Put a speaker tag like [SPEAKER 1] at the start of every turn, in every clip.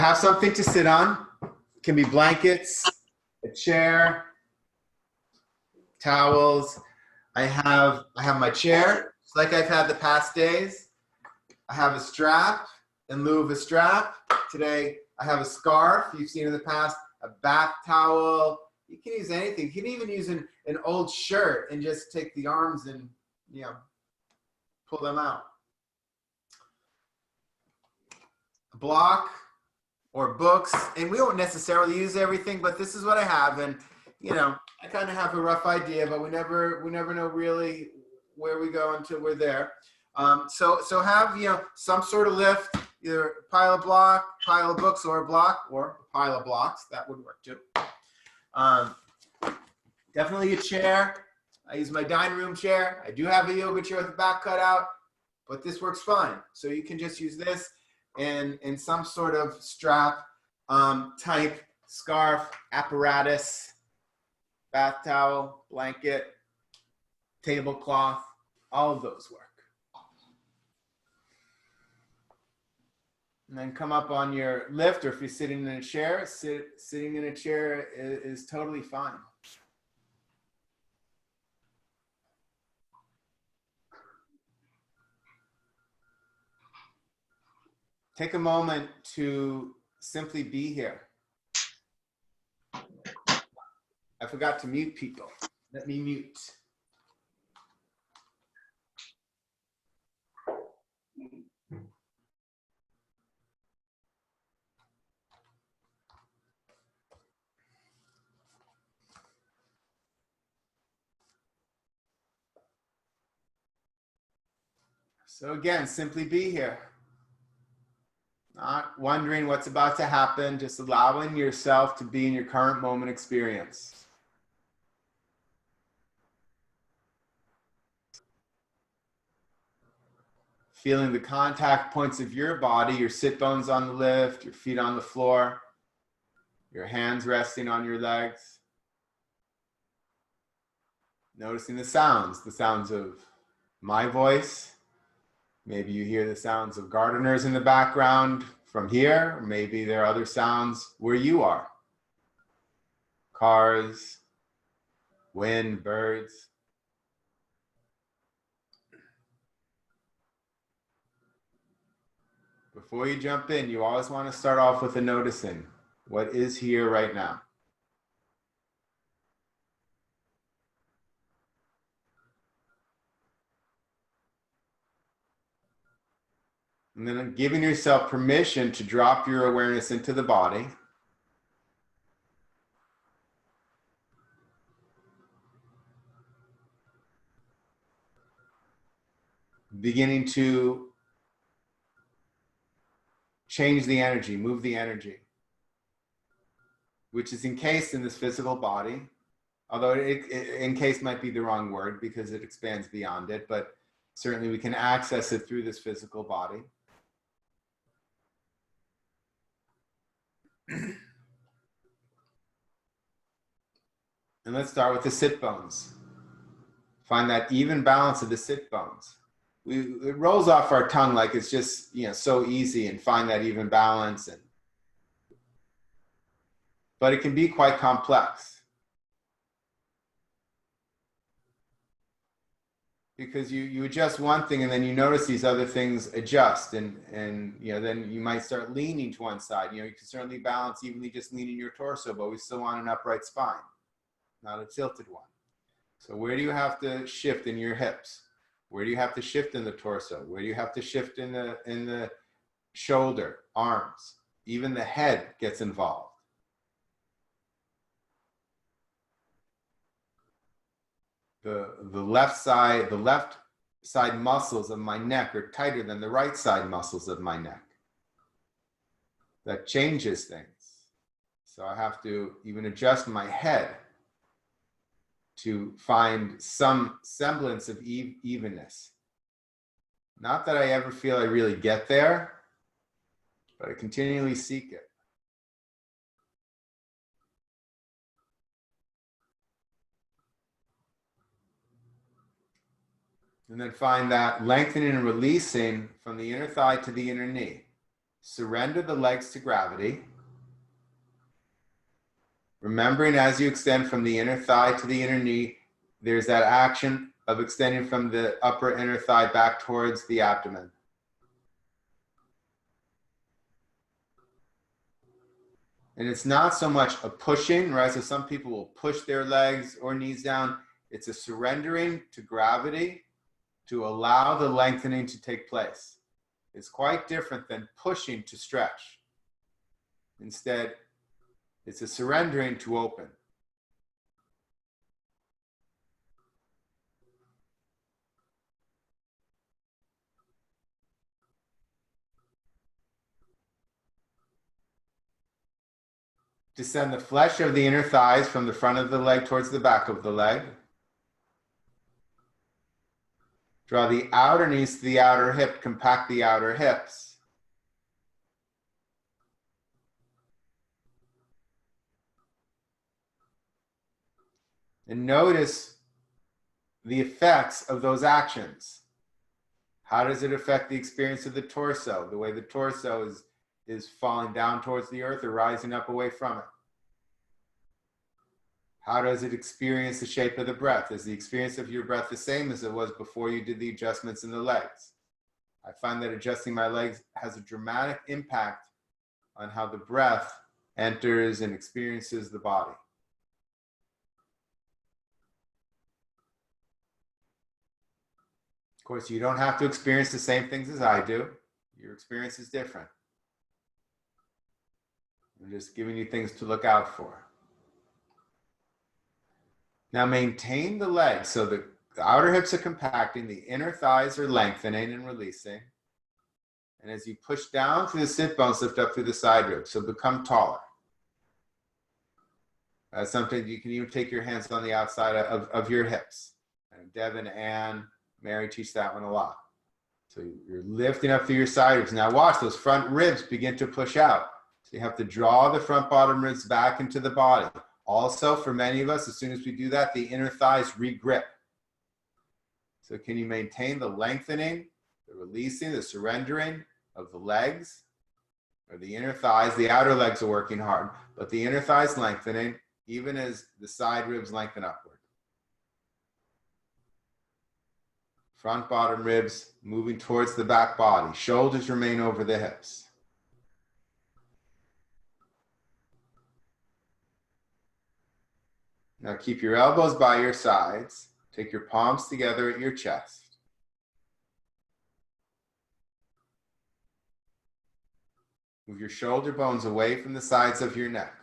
[SPEAKER 1] Have something to sit on. It can be blankets, a chair, towels. I have my chair, it's like I've had the past days. I have a strap in lieu of a strap. Today I have a scarf. You've seen in the past a bath towel. You can use anything. You can even use an old shirt and just take the arms and pull them out. A block or books, and we won't necessarily use everything, but this is what I have, and I kind of have a rough idea, but we never know really where we go until we're there. So have some sort of lift, either a pile of books, or a block, or a pile of blocks. That would work too. Definitely a chair. I use my dining room chair. I do have a yoga chair with the back cut out, but this works fine. So you can just use this and some sort of strap type scarf, apparatus, bath towel, blanket, tablecloth, all of those work. And then come up on your lift, or if you're sitting in a chair, sitting in a chair is totally fine. Take a moment to simply be here. I forgot to mute people. Let me mute. So again, simply be here. Not wondering what's about to happen, just allowing yourself to be in your current moment experience. Feeling the contact points of your body, your sit bones on the lift, your feet on the floor, your hands resting on your legs. Noticing the sounds of my voice. Maybe you hear the sounds of gardeners in the background from here. Or maybe there are other sounds where you are. Cars, wind, birds. Before you jump in, you always want to start off with a noticing. What is here right now? And then giving yourself permission to drop your awareness into the body. Beginning to change the energy, move the energy, which is encased in this physical body. Although encased might be the wrong word because it expands beyond it, but certainly we can access it through this physical body. And let's start with the sit bones. Find that even balance of the sit bones. It rolls off our tongue like it's just so easy, and find that even balance, but it can be quite complex because you adjust one thing and then you notice these other things adjust, and then you might start leaning to one side. You can certainly balance evenly just leaning your torso, but we still want an upright spine, not a tilted one. So where do you have to shift in your hips? Where do you have to shift in the torso? Where do you have to shift in the shoulder, arms? Even the head gets involved. The left side muscles of my neck are tighter than the right side muscles of my neck. That changes things. So I have to even adjust my head to find some semblance of evenness. Not that I ever feel I really get there, but I continually seek it. And then find that lengthening and releasing from the inner thigh to the inner knee. Surrender the legs to gravity. Remembering as you extend from the inner thigh to the inner knee, there's that action of extending from the upper inner thigh back towards the abdomen. And it's not so much a pushing, right? So some people will push their legs or knees down. It's a surrendering to gravity to allow the lengthening to take place. It's quite different than pushing to stretch. Instead, it's a surrendering to open. Descend the flesh of the inner thighs from the front of the leg towards the back of the leg. Draw the outer knees to the outer hip, compact the outer hips. And notice the effects of those actions. How does it affect the experience of the torso? The way the torso is falling down towards the earth or rising up away from it. How does it experience the shape of the breath? Is the experience of your breath the same as it was before you did the adjustments in the legs? I find that adjusting my legs has a dramatic impact on how the breath enters and experiences the body. Of course, you don't have to experience the same things as I do. Your experience is different. I'm just giving you things to look out for. Now maintain the legs. So the outer hips are compacting, the inner thighs are lengthening and releasing. And as you push down through the sit bones, lift up through the side ribs. So become taller. Sometimes you can even take your hands on the outside of your hips. And Devin, Ann, Mary teach that one a lot. So you're lifting up through your side ribs. Now watch those front ribs begin to push out. So you have to draw the front bottom ribs back into the body. Also, for many of us, as soon as we do that, the inner thighs re-grip. So can you maintain the lengthening, the releasing, the surrendering of the legs or the inner thighs? The outer legs are working hard, but the inner thighs lengthening even as the side ribs lengthen upward. Front bottom ribs moving towards the back body. Shoulders remain over the hips. Now keep your elbows by your sides. Take your palms together at your chest. Move your shoulder bones away from the sides of your neck.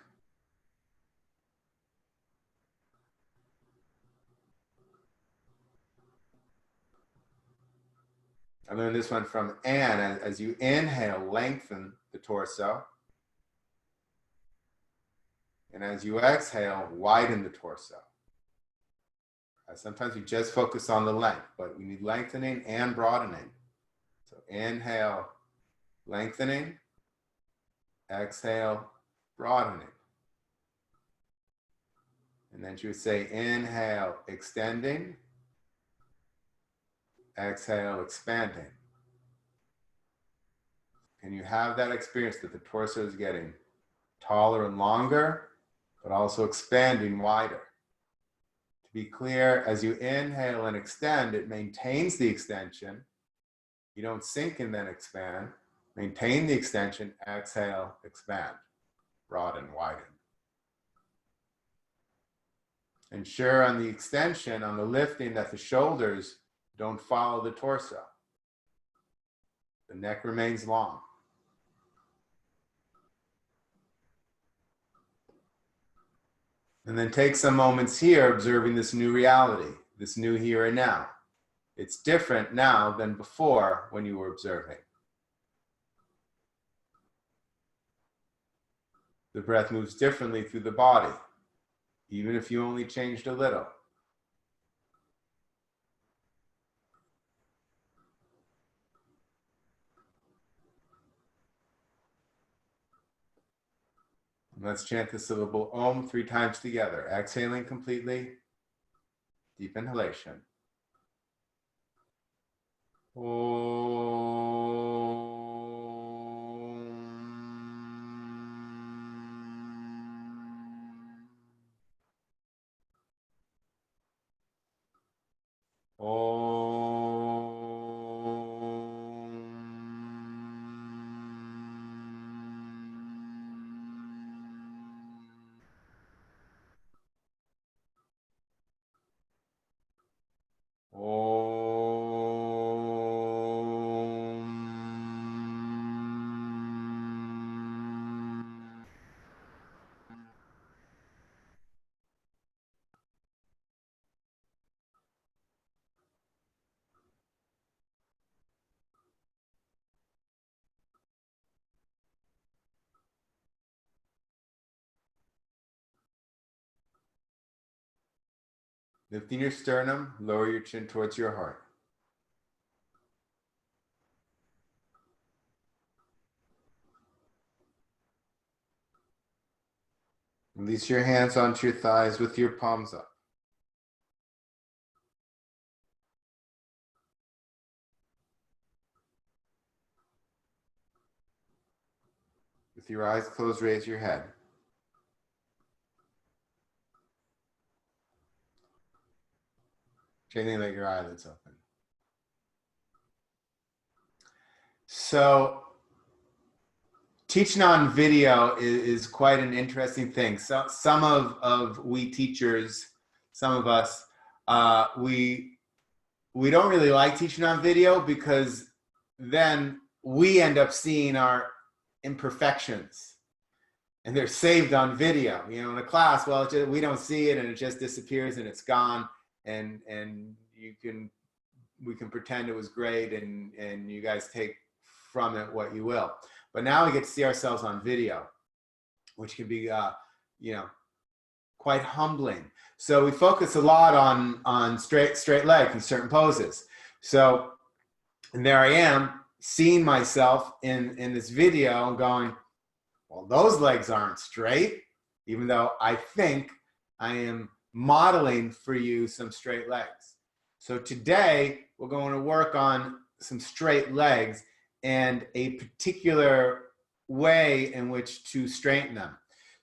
[SPEAKER 1] I learned this one from Anne. As you inhale, lengthen the torso. And as you exhale, widen the torso. Sometimes we just focus on the length, but we need lengthening and broadening. So inhale, lengthening. Exhale, broadening. And then you would say inhale, extending. Exhale, expanding. And you have that experience that the torso is getting taller and longer, but also expanding wider. To be clear, as you inhale and extend, it maintains the extension. You don't sink and then expand. Maintain the extension, exhale, expand, broaden, widen. Ensure on the extension, on the lifting, that the shoulders don't follow the torso. The neck remains long. And then take some moments here observing this new reality, this new here and now. It's different now than before when you were observing. The breath moves differently through the body, even if you only changed a little. Let's chant the syllable Om 3 times together. Exhaling completely. Deep inhalation. Om. Lifting your sternum, lower your chin towards your heart. Release your hands onto your thighs with your palms up. With your eyes closed, raise your head. Gently let your eyelids open. So, teaching on video is quite an interesting thing. So some of we teachers, some of us, we don't really like teaching on video because then we end up seeing our imperfections and they're saved on video. You know, in a class, well, we don't see it and it just disappears and it's gone, and we can pretend it was great and you guys take from it what you will. But now we get to see ourselves on video, which can be, you know, quite humbling. So we focus a lot on straight legs in certain poses. So, and there I am seeing myself in this video and going, well, those legs aren't straight, even though I think I am modeling for you some straight legs. So today we're going to work on some straight legs and a particular way in which to straighten them.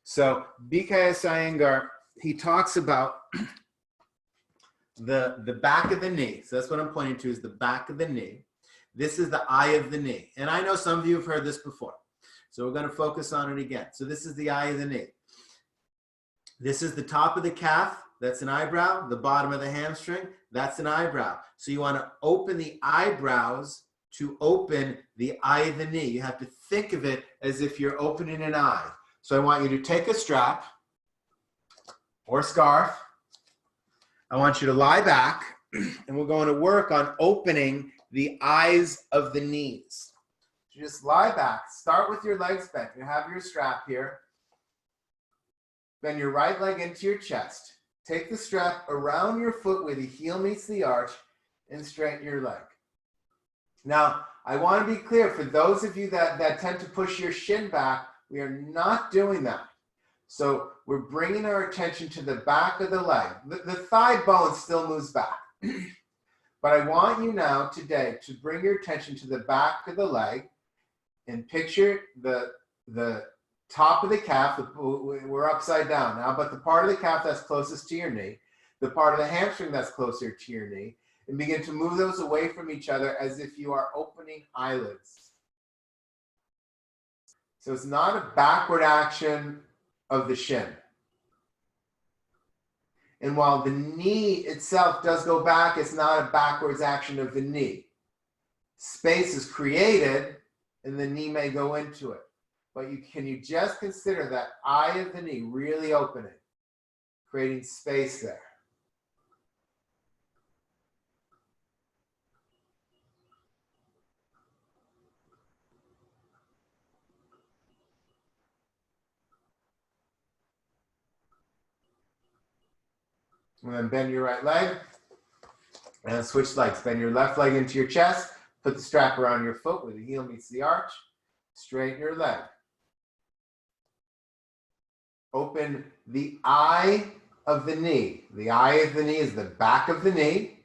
[SPEAKER 1] So BKS Iyengar, he talks about the back of the knee. So that's what I'm pointing to, is the back of the knee. This is the eye of the knee. And I know some of you have heard this before. So we're going to focus on it again. So this is the eye of the knee. This is the top of the calf. That's an eyebrow. The bottom of the hamstring. That's an eyebrow. So you want to open the eyebrows to open the eye of the knee. You have to think of it as if you're opening an eye. So I want you to take a strap or scarf. I want you to lie back, and we're going to work on opening the eyes of the knees. So just lie back. Start with your legs bent. You have your strap here. Bend your right leg into your chest. Take the strap around your foot where the heel meets the arch and straighten your leg. Now, I want to be clear, for those of you that tend to push your shin back, we are not doing that. So we're bringing our attention to the back of the leg. The thigh bone still moves back. But I want you now today to bring your attention to the back of the leg and picture the top of the calf. We're upside down now, but the part of the calf that's closest to your knee, the part of the hamstring that's closer to your knee, and begin to move those away from each other as if you are opening eyelids. So it's not a backward action of the shin. And while the knee itself does go back, it's not a backwards action of the knee. Space is created and the knee may go into it. But can you just consider that eye of the knee really opening, creating space there? And then bend your right leg and switch legs. Bend your left leg into your chest. Put the strap around your foot where the heel meets the arch. Straighten your leg. Open the eye of the knee. The eye of the knee is the back of the knee.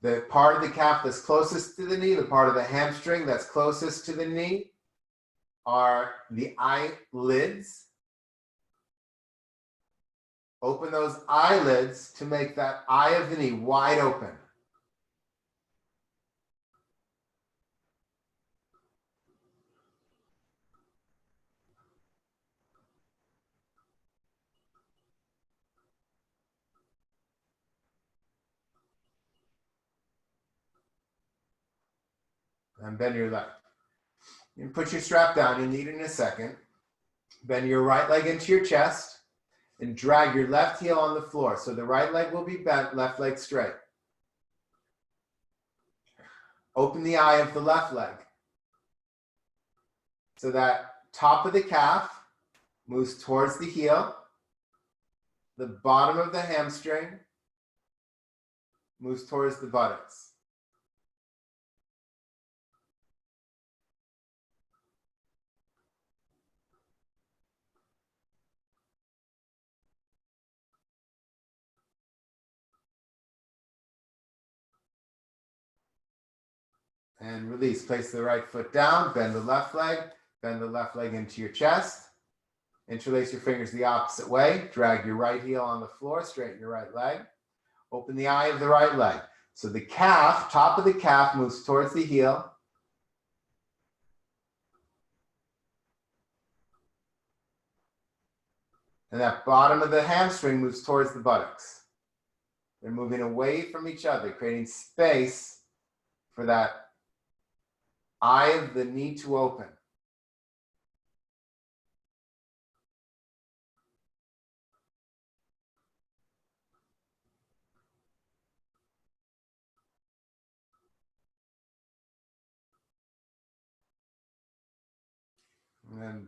[SPEAKER 1] The part of the calf that's closest to the knee, the part of the hamstring that's closest to the knee, are the eyelids. Open those eyelids to make that eye of the knee wide open. And bend your leg. You put your strap down, you'll need it in a second. Bend your right leg into your chest and drag your left heel on the floor. So the right leg will be bent, left leg straight. Open the eye of the left leg. So that top of the calf moves towards the heel. the bottom of the hamstring moves towards the buttocks. And release. Place the right foot down, bend the left leg into your chest. Interlace your fingers the opposite way. Drag your right heel on the floor, straighten your right leg. Open the eye of the right leg. So the calf, top of the calf moves towards the heel. And that bottom of the hamstring moves towards the buttocks. They're moving away from each other, creating space for that eye of the knee to open. And then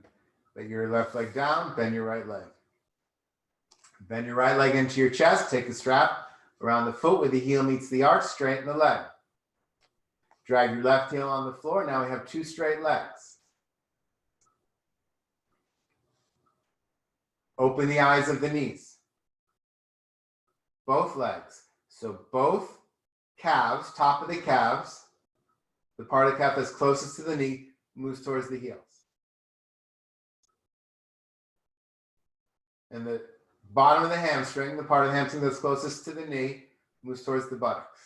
[SPEAKER 1] lay your left leg down, bend your right leg. Bend your right leg into your chest, take the strap around the foot where the heel meets the arch, straighten the leg. Drag your left heel on the floor. Now we have two straight legs. Open the eyes of the knees. Both legs. So both calves, top of the calves, the part of the calf that's closest to the knee moves towards the heels. And the bottom of the hamstring, the part of the hamstring that's closest to the knee, moves towards the buttocks.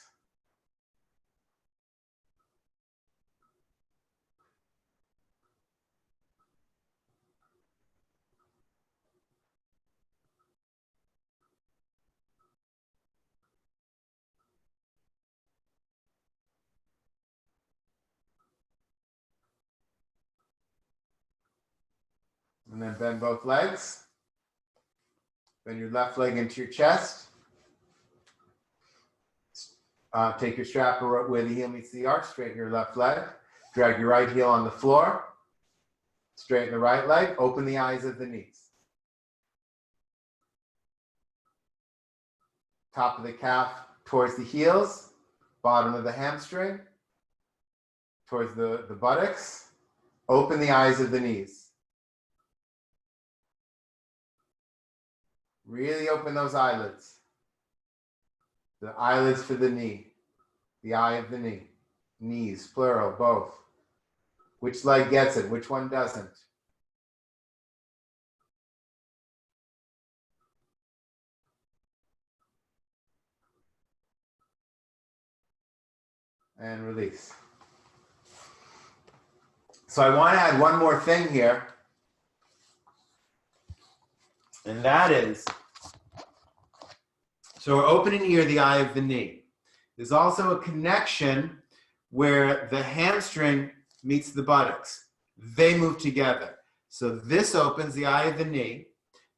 [SPEAKER 1] And then bend both legs. Bend your left leg into your chest. Take your strap where the heel meets the arch, straighten your left leg. Drag your right heel on the floor. Straighten the right leg. Open the eyes of the knees. Top of the calf towards the heels. Bottom of the hamstring towards the buttocks. Open the eyes of the knees. Really open those eyelids. The eyelids for the knee. The eye of the knee. Knees, plural, both. Which leg gets it? Which one doesn't? And release. So I want to add one more thing here. And that is, so we're opening here the eye of the knee. There's also a connection where the hamstring meets the buttocks. They move together. So this opens the eye of the knee,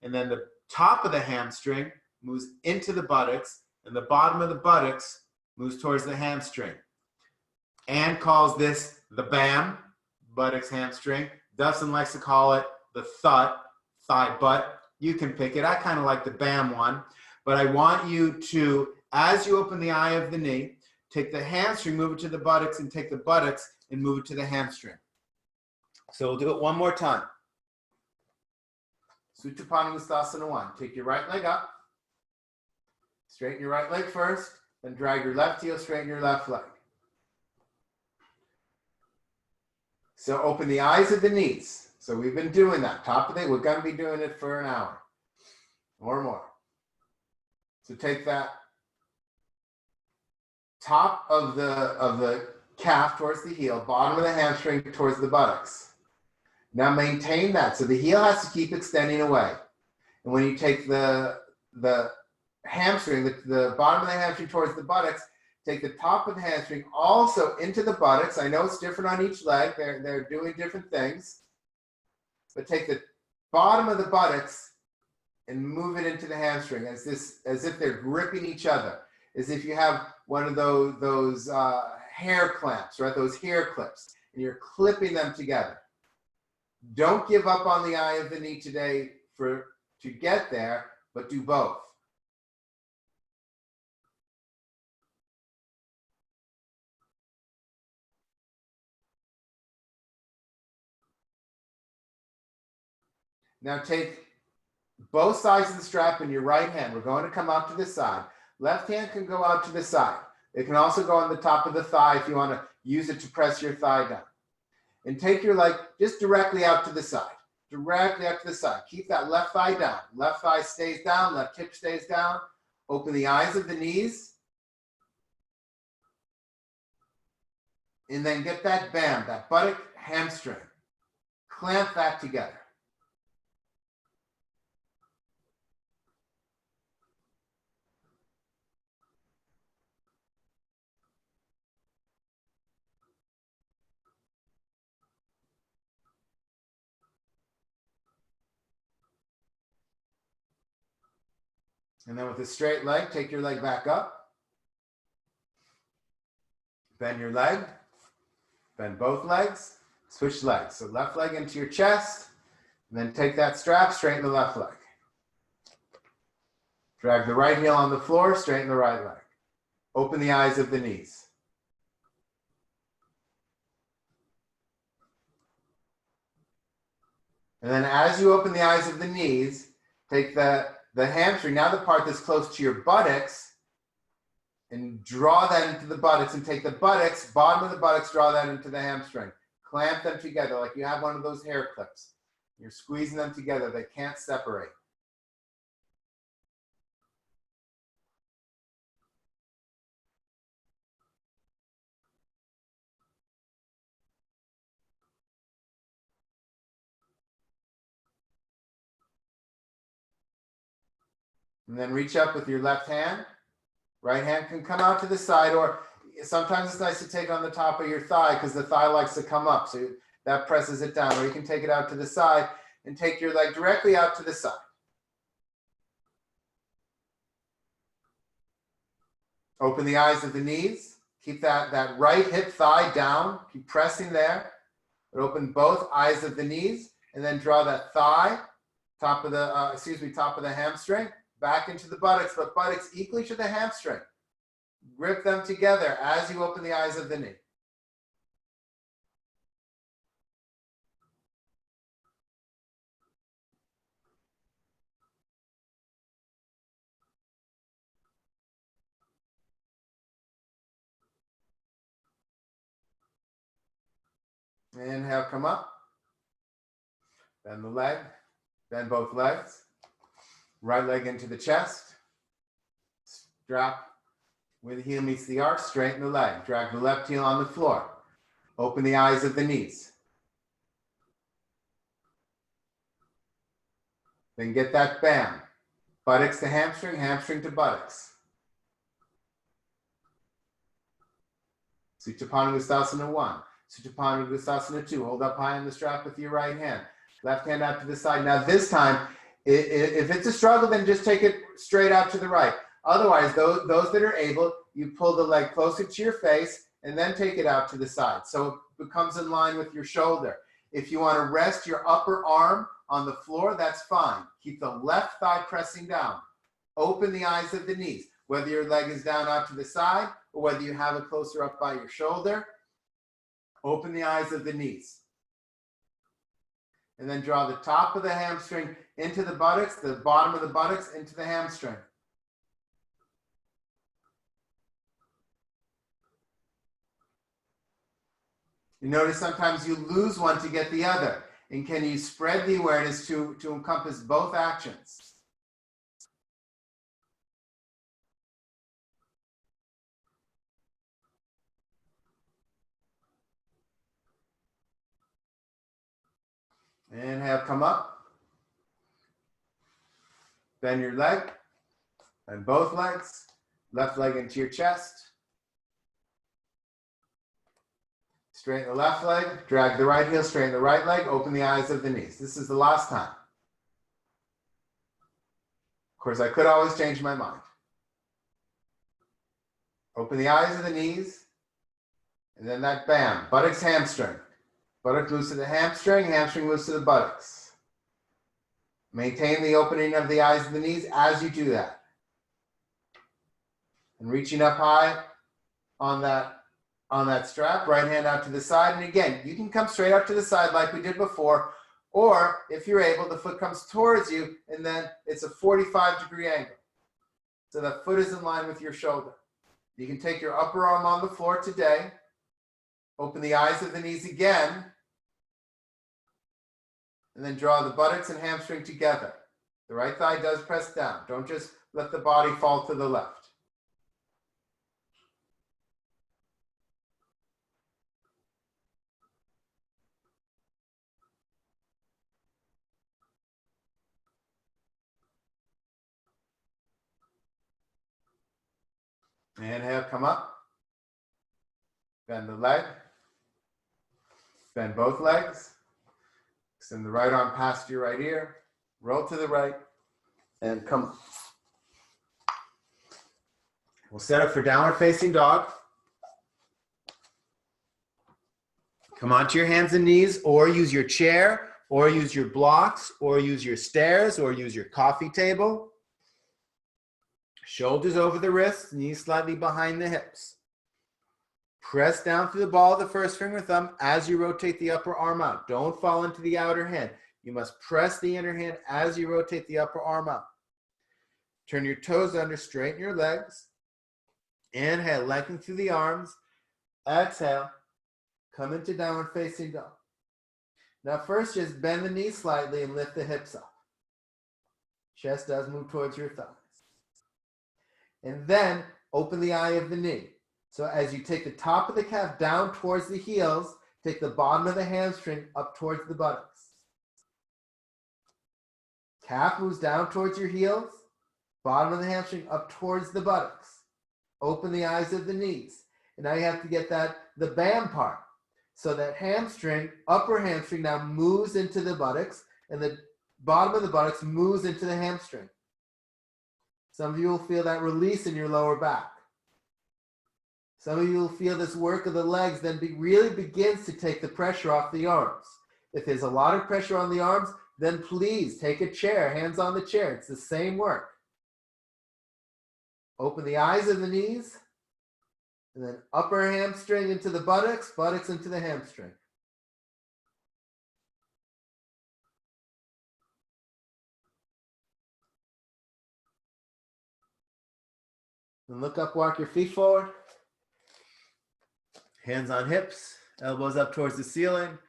[SPEAKER 1] and then the top of the hamstring moves into the buttocks, and the bottom of the buttocks moves towards the hamstring. Anne calls this the BAM, buttocks hamstring. Dustin likes to call it the THUT, thigh butt. You can pick it. I kind of like the BAM one, but I want you to, as you open the eye of the knee, take the hamstring, move it to the buttocks, and take the buttocks and move it to the hamstring. So we'll do it one more time. Suttapadangusthasana 1. Take your right leg up. Straighten your right leg first, then drag your left heel, straighten your left leg. So open the eyes of the knees. So we've been doing that. Top of the, we're going to be doing it for an hour or more. So take that top of the calf towards the heel, bottom of the hamstring towards the buttocks. Now maintain that. So the heel has to keep extending away. And when you take the hamstring, the bottom of the hamstring towards the buttocks, take the top of the hamstring also into the buttocks. I know it's different on each leg. They're doing different things. But take the bottom of the buttocks and move it into the hamstring as if they're gripping each other, as if you have one of those hair clamps, right? Those hair clips, and you're clipping them together. Don't give up on the eye of the knee today to get there, but do both. Now take both sides of the strap in your right hand. We're going to come out to the side. Left hand can go out to the side. It can also go on the top of the thigh if you want to use it to press your thigh down. And take your leg just directly out to the side. Directly out to the side. Keep that left thigh down. Left thigh stays down. Left hip stays down. Open the eyes of the knees. And then get that bam, that buttock hamstring. Clamp that together. And then with a straight leg, take your leg back up. Bend your leg. Bend both legs. Switch legs. So left leg into your chest. And then take that strap, straighten the left leg. Drag the right heel on the floor, straighten the right leg. Open the eyes of the knees. And then as you open the eyes of the knees, take the hamstring, now the part that's close to your buttocks, and draw that into the buttocks, and take the buttocks, bottom of the buttocks, draw that into the hamstring. Clamp them together like you have one of those hair clips. You're squeezing them together. They can't separate. And then reach up with your left hand. Right hand can come out to the side, or sometimes it's nice to take it on the top of your thigh because the thigh likes to come up. So that presses it down. Or you can take it out to the side and take your leg directly out to the side. Open the eyes of the knees. Keep that right hip thigh down. Keep pressing there. But open both eyes of the knees, and then draw that thigh, top of the hamstring, back into the buttocks, but buttocks equally to the hamstring. Grip them together as you open the eyes of the knee. Inhale, come up. Bend the leg. Bend both legs. Right leg into the chest. Strap where the heel meets the arch. Straighten the leg. Drag the left heel on the floor. Open the eyes of the knees. Then get that bam. Buttocks to hamstring, hamstring to buttocks. Supta 1. Supta 2. Hold up high on the strap with your right hand. Left hand out to the side. Now this time, if it's a struggle, then just take it straight out to the right. Otherwise, those that are able, you pull the leg closer to your face and then take it out to the side. So it becomes in line with your shoulder. If you want to rest your upper arm on the floor, that's fine. Keep the left thigh pressing down. Open the eyes of the knees, whether your leg is down out to the side or whether you have it closer up by your shoulder. Open the eyes of the knees. And then draw the top of the hamstring into the buttocks, the bottom of the buttocks into the hamstring. You notice sometimes you lose one to get the other. And can you spread the awareness to encompass both actions? Inhale, come up. Bend your leg. Bend both legs. Left leg into your chest. Straighten the left leg. Drag the right heel. Straighten the right leg. Open the eyes of the knees. This is the last time. Of course, I could always change my mind. Open the eyes of the knees. And then that bam. Buttocks, hamstring. Buttock loose to the hamstring. Hamstring loose to the buttocks. Maintain the opening of the eyes and the knees as you do that. And reaching up high on that strap, right hand out to the side. And again, you can come straight up to the side like we did before, or if you're able, the foot comes towards you and then it's a 45-degree angle. So the foot is in line with your shoulder. You can take your upper arm on the floor today, open the eyes of the knees again, and then draw the buttocks and hamstring together. The right thigh does press down. Don't just let the body fall to the left. Inhale, come up. Bend the leg. Bend both legs. Extend the right arm past your right ear. Roll to the right and come up. We'll set up for downward facing dog. Come onto your hands and knees, or use your chair, or use your blocks, or use your stairs, or use your coffee table. Shoulders over the wrists, knees slightly behind the hips. Press down through the ball of the first finger thumb as you rotate the upper arm out. Don't fall into the outer hand. You must press the inner hand as you rotate the upper arm out. Turn your toes under, straighten your legs. Inhale, lengthen through the arms. Exhale, come into downward facing dog. Now first, just bend the knees slightly and lift the hips up. Chest does move towards your thighs. And then open the eye of the knee. So as you take the top of the calf down towards the heels, take the bottom of the hamstring up towards the buttocks. Calf moves down towards your heels, bottom of the hamstring up towards the buttocks. Open the eyes of the knees. And now you have to get the bam part. So that hamstring, upper hamstring now moves into the buttocks, and the bottom of the buttocks moves into the hamstring. Some of you will feel that release in your lower back. Some of you will feel this work of the legs then really begins to take the pressure off the arms. If there's a lot of pressure on the arms, then please take a chair, hands on the chair. It's the same work. Open the eyes of the knees, and then upper hamstring into the buttocks, buttocks into the hamstring. And look up, walk your feet forward. Hands on hips, elbows up towards the ceiling.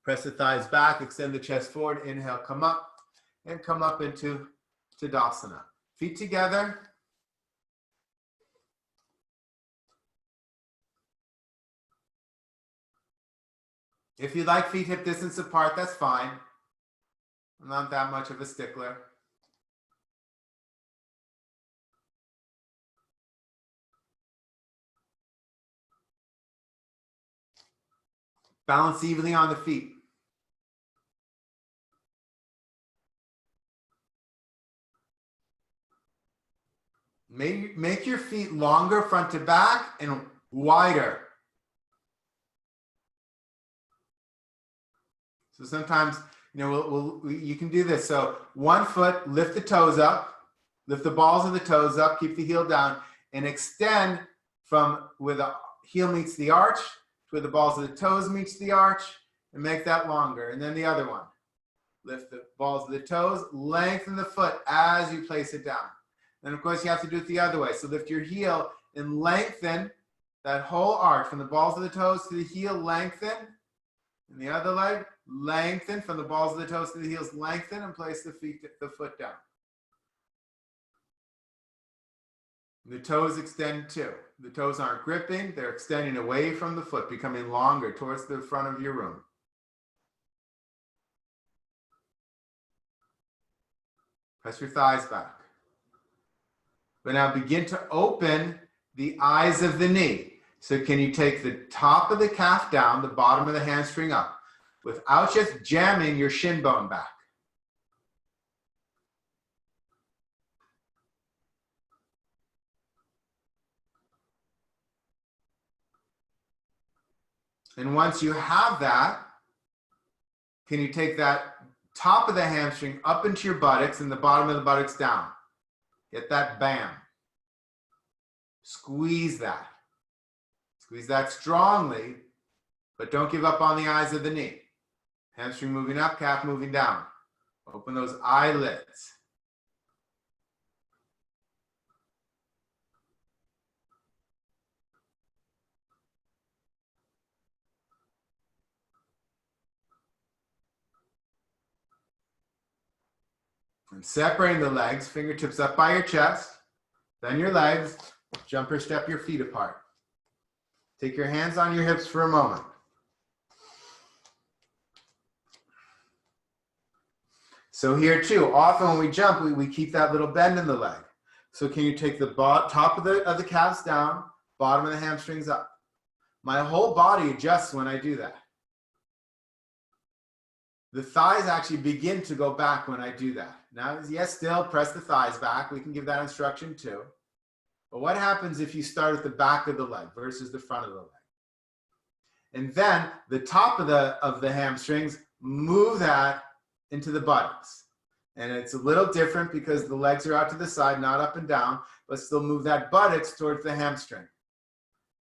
[SPEAKER 1] Press the thighs back, extend the chest forward. Inhale, come up, and come up into Tadasana. Feet together. If you like feet hip distance apart, that's fine. I'm not that much of a stickler. Balance evenly on the feet. Make your feet longer front to back and wider. So sometimes, you can do this. So one foot, lift the toes up, lift the balls of the toes up, keep the heel down, and extend from where the heel meets the arch to where the balls of the toes meets the arch, and make that longer. And then the other one. Lift the balls of the toes, lengthen the foot as you place it down. And of course, you have to do it the other way. So lift your heel and lengthen that whole arch from the balls of the toes to the heel, lengthen. And the other leg, lengthen from the balls of the toes to the heels, lengthen, and place the foot down. The toes extend too. The toes aren't gripping, they're extending away from the foot, becoming longer towards the front of your room. Press your thighs back. But now begin to open the eyes of the knee. So can you take the top of the calf down, the bottom of the hamstring up, without just jamming your shin bone back? And once you have that, can you take that top of the hamstring up into your buttocks and the bottom of the buttocks down. Get that bam. Squeeze that. Squeeze that strongly, but don't give up on the eyes of the knee. Hamstring moving up, calf moving down. Open those eyelids. And separating the legs, fingertips up by your chest, then your legs, jumper step your feet apart. Take your hands on your hips for a moment. So here too, often when we jump, we keep that little bend in the leg. So can you take the top of the calves down, bottom of the hamstrings up? My whole body adjusts when I do that. The thighs actually begin to go back when I do that. Now, yes, still press the thighs back. We can give that instruction too. But what happens if you start at the back of the leg versus the front of the leg? And then the top of the hamstrings, move that into the buttocks. And it's a little different because the legs are out to the side, not up and down, but still move that buttocks towards the hamstring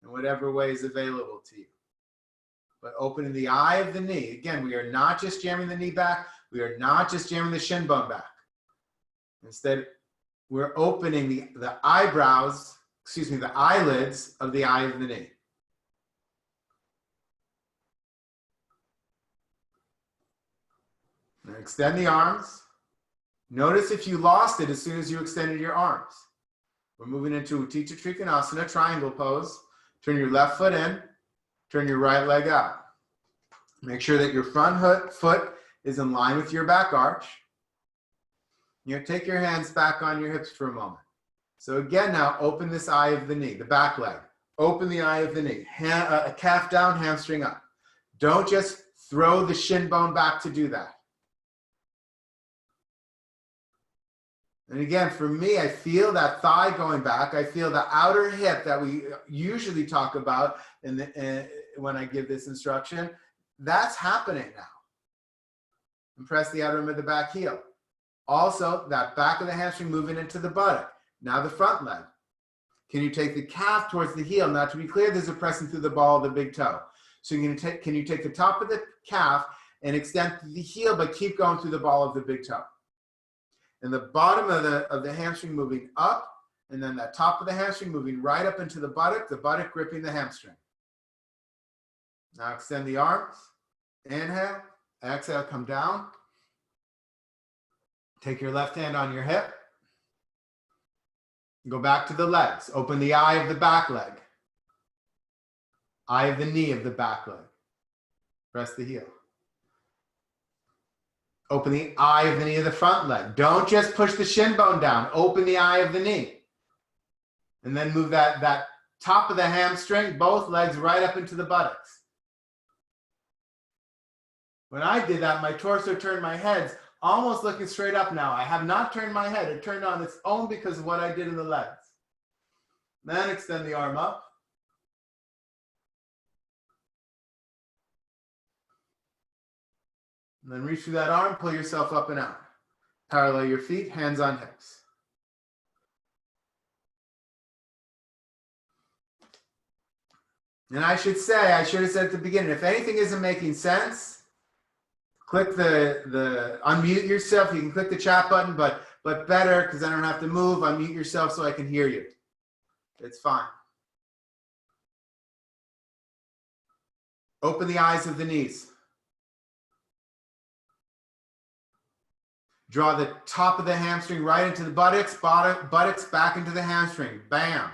[SPEAKER 1] in whatever way is available to you. But opening the eye of the knee. Again, we are not just jamming the knee back. We are not just jamming the shin bone back. Instead, we're opening the eyelids of the eye of the knee. Now extend the arms. Notice if you lost it as soon as you extended your arms. We're moving into Utthita Trikonasana, triangle pose. Turn your left foot in, turn your right leg out. Make sure that your front foot is in line with your back arch. Take your hands back on your hips for a moment. So again, now open this eye of the knee, the back leg. Open the eye of the knee. Calf down, hamstring up. Don't just throw the shin bone back to do that. And again, for me, I feel that thigh going back. I feel the outer hip that we usually talk about when I give this instruction. That's happening now. And press the outer rim of the back heel. Also, that back of the hamstring moving into the buttock. Now the front leg. Can you take the calf towards the heel? Now to be clear, this is pressing through the ball of the big toe. So can you take the top of the calf and extend the heel, but keep going through the ball of the big toe? And the bottom of the hamstring moving up, and then that top of the hamstring moving right up into the buttock gripping the hamstring. Now extend the arms. Inhale, exhale, come down. Take your left hand on your hip. Go back to the legs. Open the eye of the back leg. Eye of the knee of the back leg. Press the heel. Open the eye of the knee of the front leg. Don't just push the shin bone down. Open the eye of the knee. And then move that top of the hamstring, both legs right up into the buttocks. When I did that, my torso turned, my head's almost looking straight up now. I have not turned my head. It turned on its own because of what I did in the legs. Then extend the arm up. And then reach through that arm, pull yourself up and out. Parallel your feet, hands on hips. And I should have said at the beginning, if anything isn't making sense, click the unmute yourself. You can click the chat button, but better, because I don't have to move, unmute yourself so I can hear you. It's fine. Open the eyes of the knees. Draw the top of the hamstring right into the buttocks, buttocks back into the hamstring. Bam.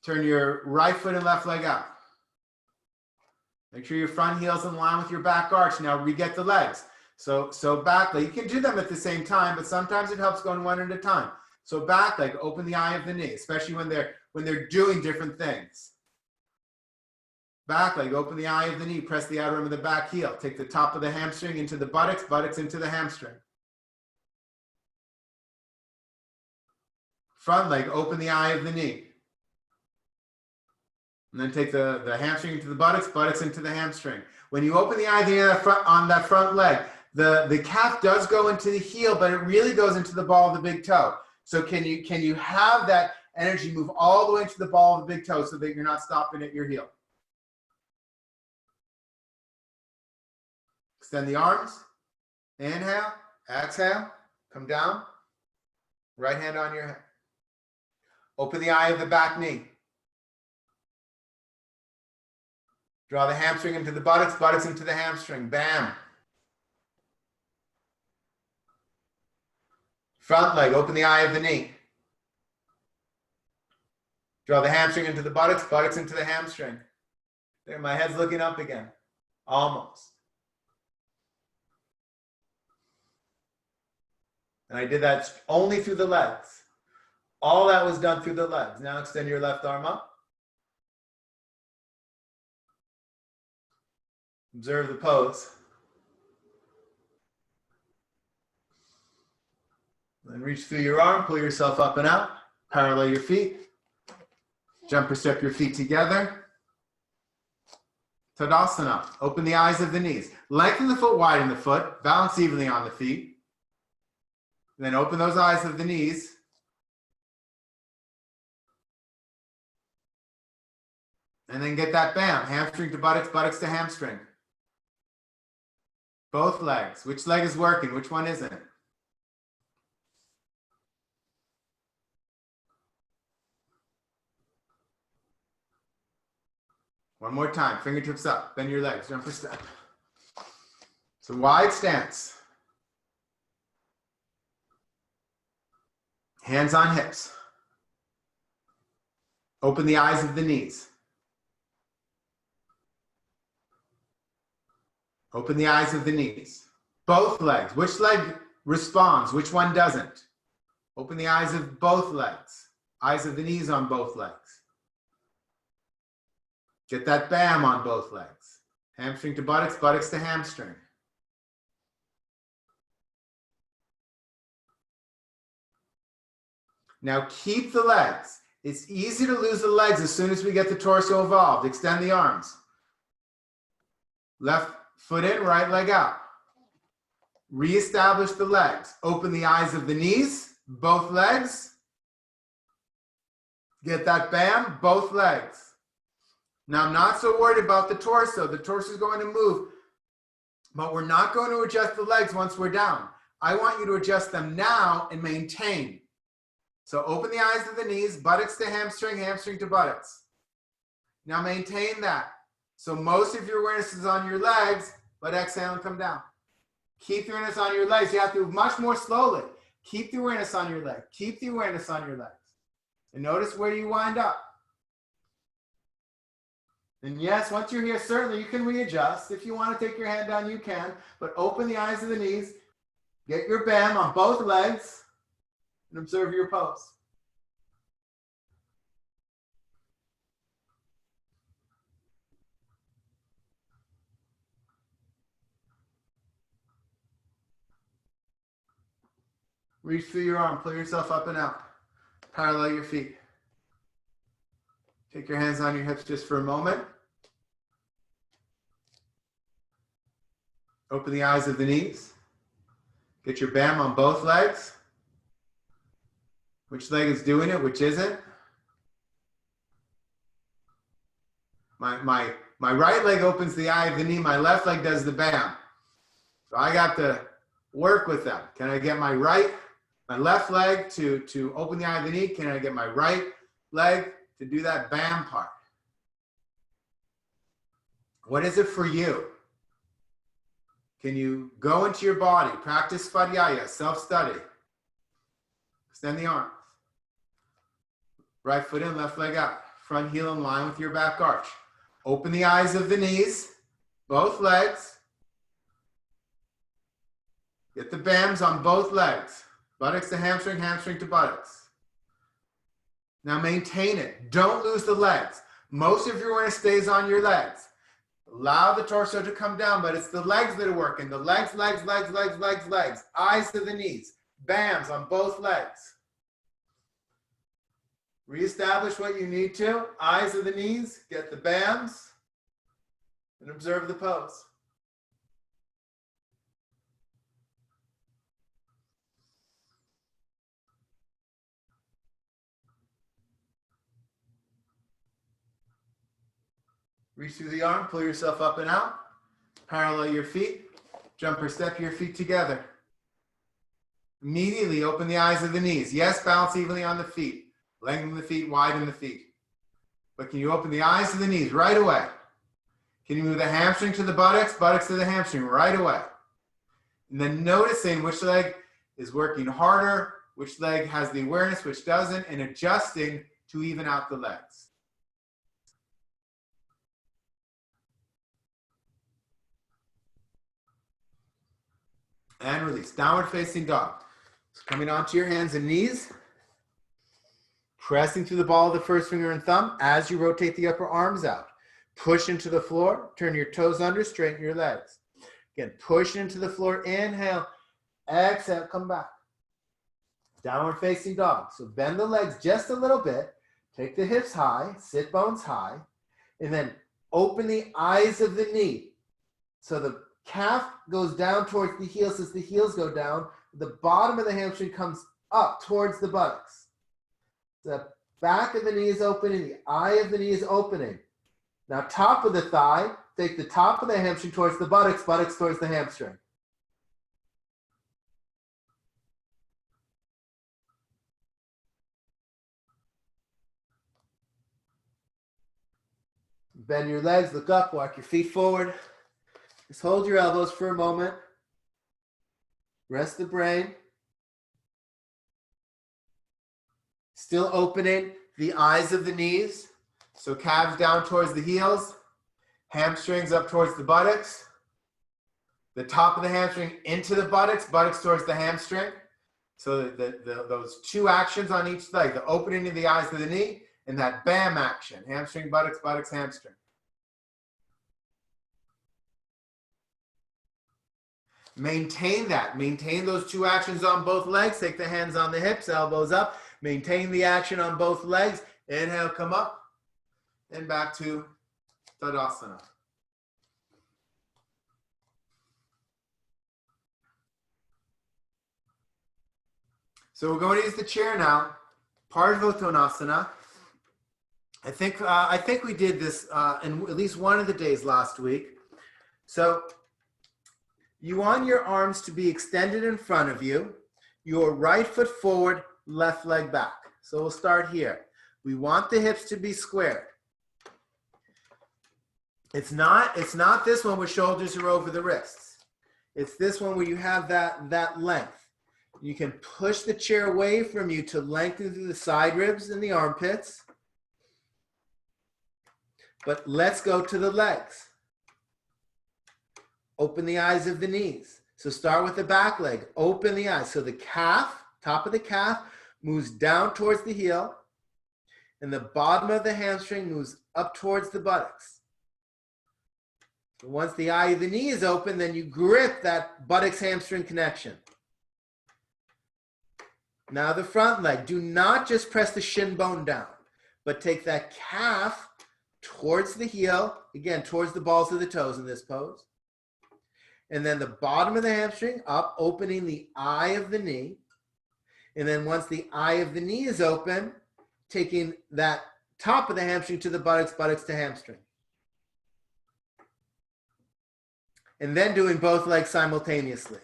[SPEAKER 1] Turn your right foot and left leg out. Make sure your front heel's in line with your back arch. Now re-get the legs. So back leg, you can do them at the same time, but sometimes it helps going one at a time. So back leg, open the eye of the knee, especially when they're doing different things. Back leg, open the eye of the knee, press the outer rim of the back heel. Take the top of the hamstring into the buttocks, buttocks into the hamstring. Front leg, open the eye of the knee. And then take the hamstring into the buttocks, buttocks into the hamstring. When you open the eye on that front leg, the calf does go into the heel, but it really goes into the ball of the big toe. So can you have that energy move all the way into the ball of the big toe so that you're not stopping at your heel? Extend the arms. Inhale, exhale, come down. Right hand on your head. Open the eye of the back knee. Draw the hamstring into the buttocks, buttocks into the hamstring. Bam. Front leg, open the eye of the knee. Draw the hamstring into the buttocks, buttocks into the hamstring. There, my head's looking up again. Almost. And I did that only through the legs. All that was done through the legs. Now extend your left arm up. Observe the pose. Then reach through your arm, pull yourself up and out. Parallel your feet. Jump or step your feet together. Tadasana. Open the eyes of the knees. Lengthen the foot, widen the foot. Balance evenly on the feet. Then open those eyes of the knees. And then get that bam. Hamstring to buttocks, buttocks to hamstring. Both legs. Which leg is working? Which one isn't? One more time. Fingertips up. Bend your legs. Jump or step. So wide stance. Hands on hips. Open the eyes of the knees. Open the eyes of the knees. Both legs. Which leg responds? Which one doesn't? Open the eyes of both legs. Eyes of the knees on both legs. Get that bam on both legs. Hamstring to buttocks, buttocks to hamstring. Now keep the legs. It's easy to lose the legs as soon as we get the torso involved. Extend the arms. Left foot in, right leg out. Reestablish the legs. Open the eyes of the knees, both legs. Get that bam, both legs. Now I'm not so worried about the torso. The torso is going to move, but we're not going to adjust the legs once we're down. I want you to adjust them now and maintain. So open the eyes of the knees, buttocks to hamstring, hamstring to buttocks. Now maintain that. So most of your awareness is on your legs, but exhale and come down. Keep the awareness on your legs. You have to move much more slowly. Keep the awareness on your leg. Keep the awareness on your legs. And notice where you wind up. And yes, once you're here, certainly you can readjust. If you want to take your hand down, you can. But open the eyes of the knees. Get your bam on both legs. And observe your pose. Reach through your arm, pull yourself up and out. Parallel your feet. Take your hands on your hips just for a moment. Open the eyes of the knees. Get your bam on both legs. Which leg is doing it, which isn't? My right leg opens the eye of the knee, my left leg does the bam. So I got to work with that. Can I get my left leg to open the eye of the knee? Can I get my right leg to do that bam part? What is it for you? Can you go into your body, practice Svadhyaya, self-study. Extend the arms. Right foot in, left leg out. Front heel in line with your back arch. Open the eyes of the knees, both legs. Get the bams on both legs. Buttocks to hamstring, hamstring to buttocks. Now maintain it. Don't lose the legs. Most of your awareness stays on your legs. Allow the torso to come down, but it's the legs that are working. The legs, legs, legs, legs, legs, legs. Eyes to the knees. Bams on both legs. Reestablish what you need to. Eyes of the knees, get the BAMs, and observe the pose. Reach through the arm, pull yourself up and out. Parallel your feet. Jump or step your feet together. Immediately open the eyes of the knees. Yes, bounce evenly on the feet. Lengthen the feet, widen the feet. But can you open the eyes of the knees right away? Can you move the hamstring to the buttocks, buttocks to the hamstring right away? And then noticing which leg is working harder, which leg has the awareness, which doesn't, and adjusting to even out the legs. And release. Downward facing dog. So coming onto your hands and knees. Pressing through the ball of the first finger and thumb as you rotate the upper arms out. Push into the floor. Turn your toes under. Straighten your legs. Again, push into the floor. Inhale. Exhale. Come back. Downward facing dog. So bend the legs just a little bit. Take the hips high. Sit bones high. And then open the eyes of the knee. So the calf goes down towards the heels as the heels go down. The bottom of the hamstring comes up towards the buttocks. The back of the knee is opening, the eye of the knee is opening. Now top of the thigh, take the top of the hamstring towards the buttocks, buttocks towards the hamstring. Bend your legs, look up, walk your feet forward. Just hold your elbows for a moment. Rest the brain. Still opening the eyes of the knees. So calves down towards the heels. Hamstrings up towards the buttocks. The top of the hamstring into the buttocks, buttocks towards the hamstring. So those two actions on each leg, the opening of the eyes of the knee and that BAM action, hamstring, buttocks, buttocks, hamstring. Maintain that. Maintain those two actions on both legs. Take the hands on the hips, elbows up. Maintain the action on both legs. Inhale, come up. And back to Tadasana. So we're going to use the chair now. Parsvottanasana. I think we did this in at least one of the days last week. So you want your arms to be extended in front of you, your right foot forward, left leg back. So we'll start here. We want the hips to be squared. It's not this one where shoulders are over the wrists. It's this one where you have that length. You can push the chair away from you to lengthen through the side ribs and the armpits. But let's go to the legs. Open the eyes of the knees. So start with the back leg. Open the eyes. So the calf, top of the calf, moves down towards the heel. And the bottom of the hamstring moves up towards the buttocks. So once the eye of the knee is open, then you grip that buttocks hamstring connection. Now the front leg. Do not just press the shin bone down, but take that calf towards the heel. Again, towards the balls of the toes in this pose. And then the bottom of the hamstring up, opening the eye of the knee. And then once the eye of the knee is open, taking that top of the hamstring to the buttocks, buttocks to hamstring. And then doing both legs simultaneously.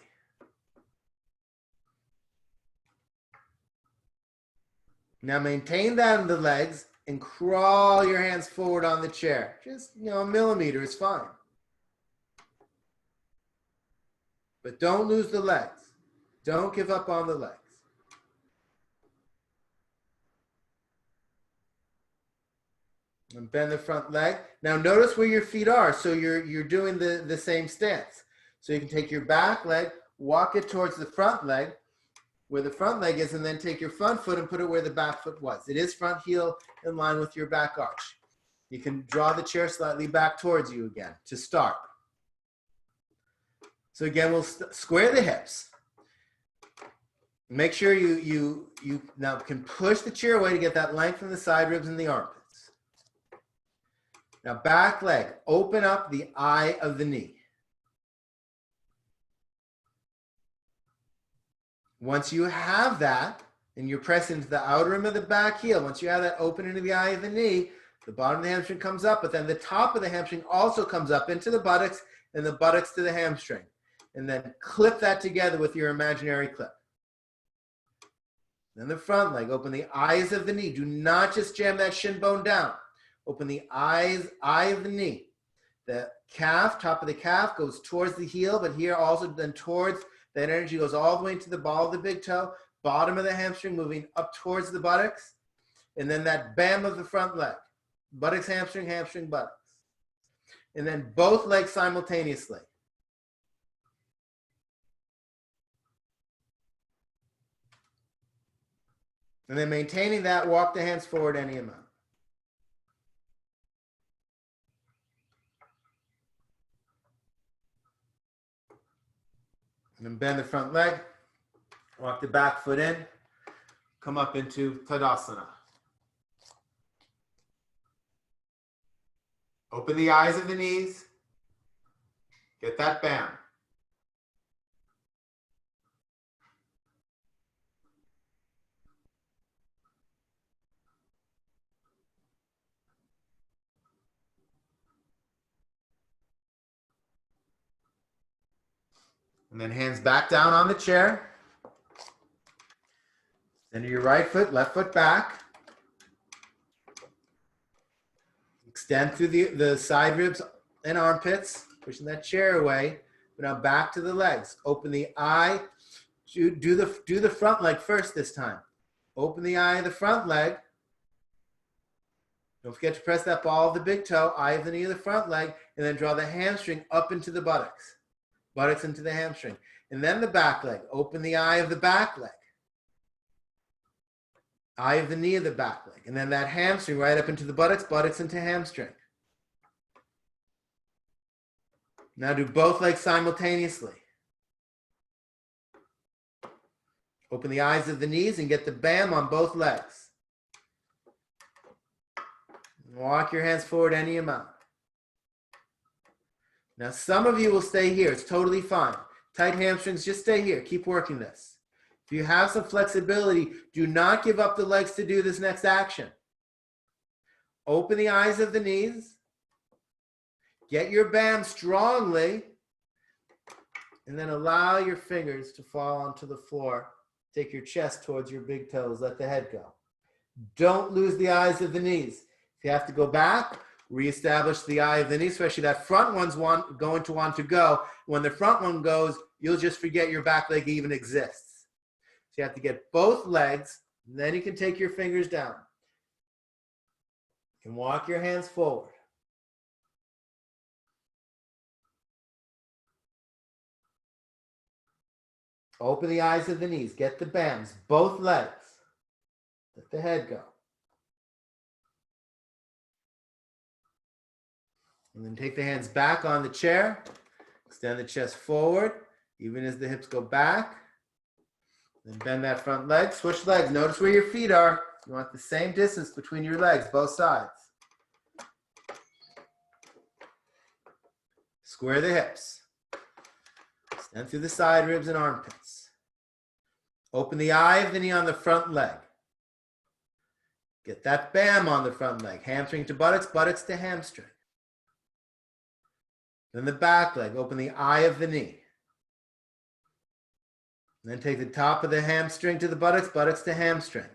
[SPEAKER 1] Now maintain that in the legs and crawl your hands forward on the chair. Just, a millimeter is fine. But don't lose the legs. Don't give up on the legs. And bend the front leg. Now notice where your feet are. So you're doing the same stance. So you can take your back leg, walk it towards the front leg, where the front leg is, and then take your front foot and put it where the back foot was. It is front heel in line with your back arch. You can draw the chair slightly back towards you again to start. So again, we'll square the hips.
[SPEAKER 2] Make sure you now can push the chair away to get that length from the side ribs and the armpits. Now back leg, open up the eye of the knee. Once you have that, and you're pressing into the outer rim of the back heel, once you have that open into the eye of the knee, the bottom of the hamstring comes up, but then the top of the hamstring also comes up into the buttocks and the buttocks to the hamstring. And then clip that together with your imaginary clip. Then the front leg, open the eyes of the knee. Do not just jam that shin bone down. Open the eye of the knee. The calf, top of the calf goes towards the heel, but here also then towards, that energy goes all the way into the ball of the big toe, bottom of the hamstring moving up towards the buttocks, and then that bam of the front leg. Buttocks, hamstring, hamstring, buttocks. And then both legs simultaneously. And then maintaining that, walk the hands forward any amount. And then bend the front leg, walk the back foot in, come up into Tadasana. Open the eyes of the knees, get that bam. And then hands back down on the chair. Center your right foot, left foot back. Extend through the side ribs and armpits, pushing that chair away. But now back to the legs. Open the eye. Do the front leg first this time. Open the eye of the front leg. Don't forget to press that ball of the big toe, eye of the knee of the front leg, and then draw the hamstring up into the buttocks. Buttocks into the hamstring. And then the back leg. Open the eye of the back leg. Eye of the knee of the back leg. And then that hamstring right up into the buttocks, buttocks into hamstring. Now do both legs simultaneously. Open the eyes of the knees and get the bam on both legs. Walk your hands forward any amount. Now some of you will stay here. It's totally fine. Tight hamstrings, just stay here. Keep working this. If you have some flexibility, do not give up the legs to do this next action. Open the eyes of the knees. Get your bam strongly. And then allow your fingers to fall onto the floor. Take your chest towards your big toes. Let the head go. Don't lose the eyes of the knees. If you have to go back, reestablish the eye of the knee, especially that front one's going to want to go. When the front one goes, you'll just forget your back leg even exists. So you have to get both legs, and then you can take your fingers down. You can walk your hands forward. Open the eyes of the knees. Get the bams, both legs. Let the head go. And then take the hands back on the chair. Extend the chest forward, even as the hips go back. Then bend that front leg. Switch legs. Notice where your feet are. You want the same distance between your legs, both sides. Square the hips. Extend through the side ribs and armpits. Open the eye of the knee on the front leg. Get that bam on the front leg. Hamstring to buttocks, buttocks to hamstring. Then the back leg, open the eye of the knee. And then take the top of the hamstring to the buttocks, buttocks to hamstring.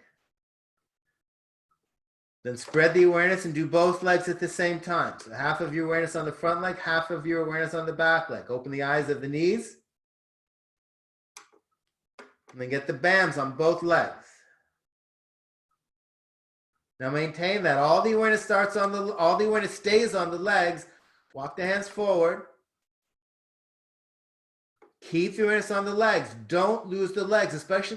[SPEAKER 2] Then spread the awareness and do both legs at the same time. So half of your awareness on the front leg, half of your awareness on the back leg. Open the eyes of the knees. And then get the bams on both legs. Now maintain that. All the awareness stays on the legs. Walk the hands forward. Keep your awareness on the legs. Don't lose the legs, especially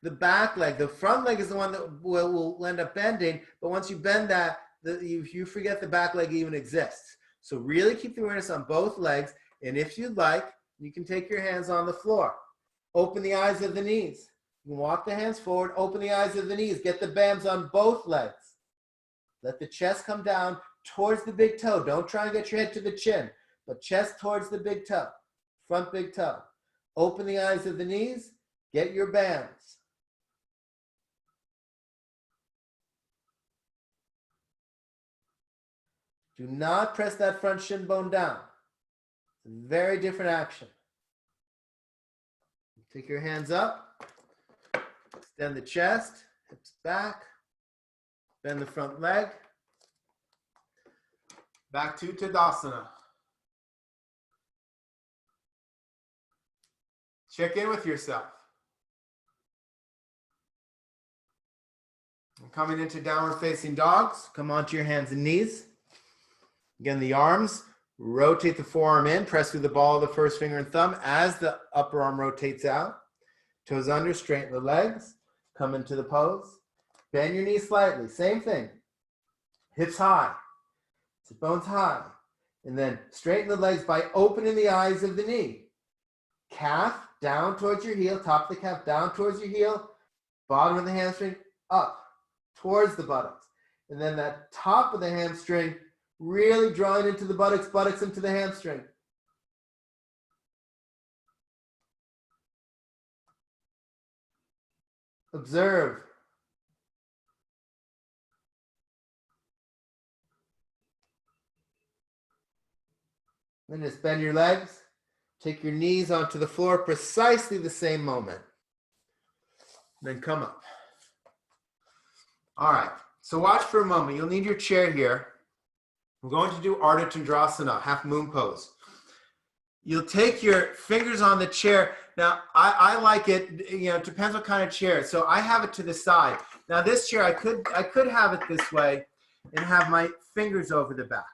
[SPEAKER 2] the back leg. The front leg is the one that will end up bending, but once you bend that, you forget the back leg even exists. So really keep the awareness on both legs, and if you'd like, you can take your hands on the floor. Open the eyes of the knees. You can walk the hands forward, open the eyes of the knees, get the BAMs on both legs. Let the chest come down towards the big toe. Don't try and get your head to the chin, but chest towards the big toe, front big toe. Open the eyes of the knees, get your BAMs. Do not press that front shin bone down. It's a very different action. Take your hands up, extend the chest, hips back, bend the front leg. Back to Tadasana. Check in with yourself. Coming into downward facing dogs, come onto your hands and knees. Again, the arms, rotate the forearm in, press through the ball of the first finger and thumb as the upper arm rotates out. Toes under, straighten the legs, come into the pose. Bend your knees slightly, same thing. Hips high, sit bones high. And then straighten the legs by opening the eyes of the knee. Calf down towards your heel, top of the calf down towards your heel, bottom of the hamstring up towards the buttocks. And then that top of the hamstring really drawing into the buttocks, buttocks into the hamstring. Observe. Then just bend your legs. Take your knees onto the floor, precisely the same moment. Then come up. All right, so watch for a moment. You'll need your chair here. We're going to do Ardha Chandrasana, half moon pose. You'll take your fingers on the chair. Now, I like it, it depends what kind of chair. So I have it to the side. Now this chair, I could have it this way and have my fingers over the back,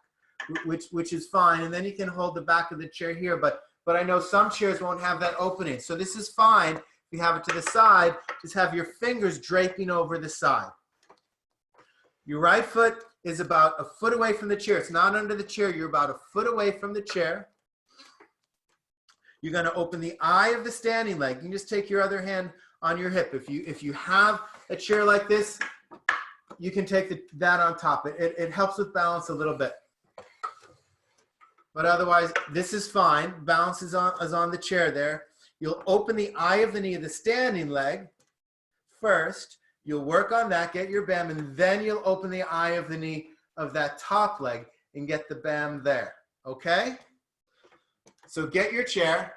[SPEAKER 2] which is fine. And then you can hold the back of the chair here, but I know some chairs won't have that opening. So this is fine. If you have it to the side, just have your fingers draping over the side. Your right foot is about a foot away from the chair. It's not under the chair. You're about a foot away from the chair. You're going to open the eye of the standing leg. You can just take your other hand on your hip. If you have a chair like this, you can take that on top. It helps with balance a little bit. But otherwise, this is fine. Balance is on the chair there. You'll open the eye of the knee of the standing leg first. You'll work on that, get your BAM, and then you'll open the eye of the knee of that top leg and get the BAM there, okay? So get your chair.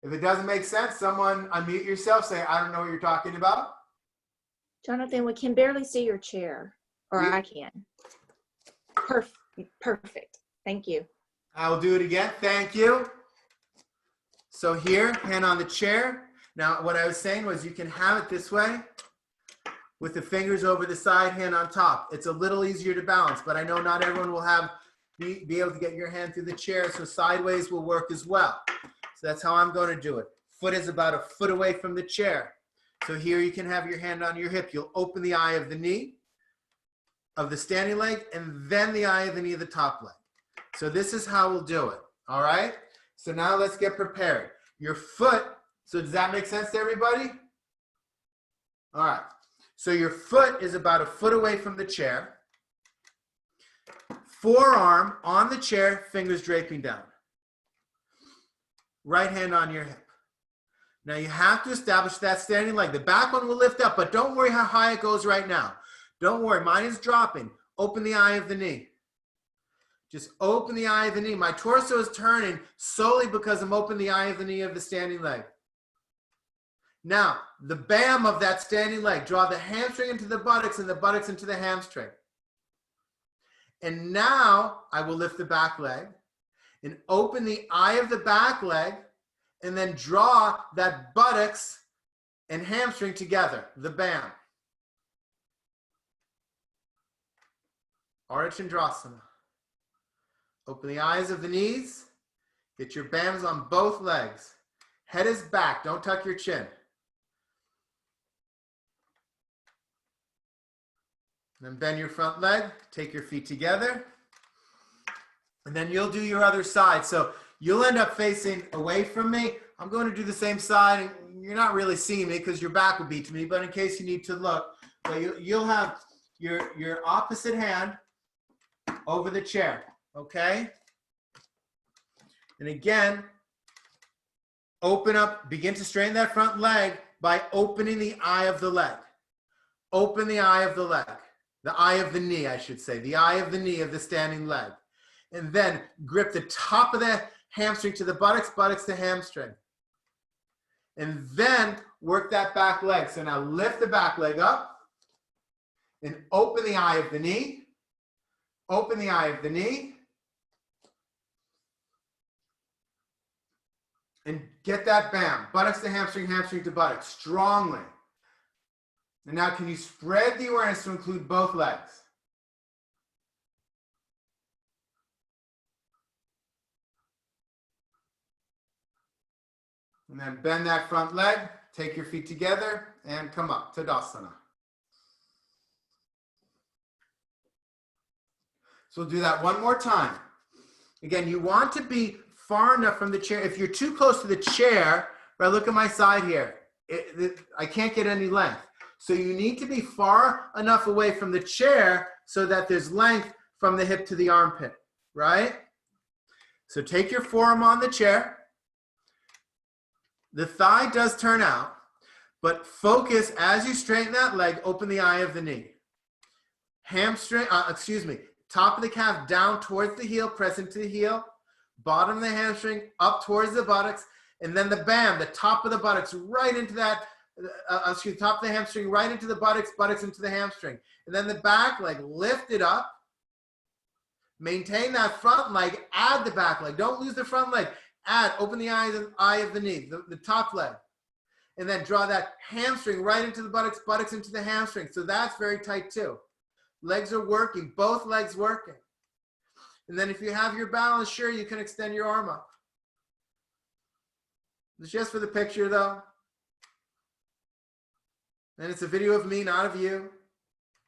[SPEAKER 2] If it doesn't make sense, someone unmute yourself, say, I don't know what you're talking about.
[SPEAKER 3] Jonathan, we can barely see your chair, or I can. Perfect. Thank you.
[SPEAKER 2] I'll do it again. Thank you. So here, hand on the chair. Now, what I was saying was you can have it this way with the fingers over the side, hand on top. It's a little easier to balance, but I know not everyone will be able to get your hand through the chair, so sideways will work as well. So that's how I'm going to do it. Foot is about a foot away from the chair. So here you can have your hand on your hip. You'll open the eye of the knee of the standing leg and then the eye of the knee of the top leg. So this is how we'll do it, all right? So now let's get prepared. Your foot, so does that make sense to everybody? All right, so your foot is about a foot away from the chair. Forearm on the chair, fingers draping down. Right hand on your hip. Now you have to establish that standing leg. The back one will lift up, but don't worry how high it goes right now. Don't worry, mine is dropping. Open the eye of the knee. Just open the eye of the knee. My torso is turning solely because I'm opening the eye of the knee of the standing leg. Now, the BAM of that standing leg. Draw the hamstring into the buttocks and the buttocks into the hamstring. And now I will lift the back leg and open the eye of the back leg and then draw that buttocks and hamstring together, the BAM. Ardha Chandrasana. Open the eyes of the knees. Get your BAMs on both legs. Head is back. Don't tuck your chin. Then bend your front leg. Take your feet together. And then you'll do your other side. So you'll end up facing away from me. I'm going to do the same side. And you're not really seeing me because your back will be to me, but in case you need to look, but you'll have your opposite hand over the chair, okay? And again, open up, begin to straighten that front leg by opening the eye of the leg. Open the eye of the leg. The eye of the knee, I should say. The eye of the knee of the standing leg. And then grip the top of the hamstring to the buttocks, buttocks to hamstring. And then work that back leg. So now lift the back leg up and open the eye of the knee. Open the eye of the knee. And get that bam. Buttocks to hamstring, hamstring to buttocks. Strongly. And now can you spread the awareness to include both legs? And then bend that front leg, take your feet together, and come up, Tadasana. So we'll do that one more time. Again, you want to be far enough from the chair. If you're too close to the chair, right, look at my side here. I can't get any length. So you need to be far enough away from the chair so that there's length from the hip to the armpit, right? So take your forearm on the chair. The thigh does turn out, but focus as you straighten that leg, open the eye of the knee. Hamstring, top of the calf down towards the heel, press into the heel, bottom of the hamstring up towards the buttocks, and then the bam, the top of the buttocks right into that, top of the hamstring right into the buttocks, buttocks into the hamstring. And then the back leg, lift it up, maintain that front leg, add the back leg. Don't lose the front leg. Add, open the eye of the knee, the top leg. And then draw that hamstring right into the buttocks, buttocks into the hamstring. So that's very tight too. Legs are working, both legs working. And then if you have your balance, sure, you can extend your arm up. It's just for the picture though. And it's a video of me, not of you.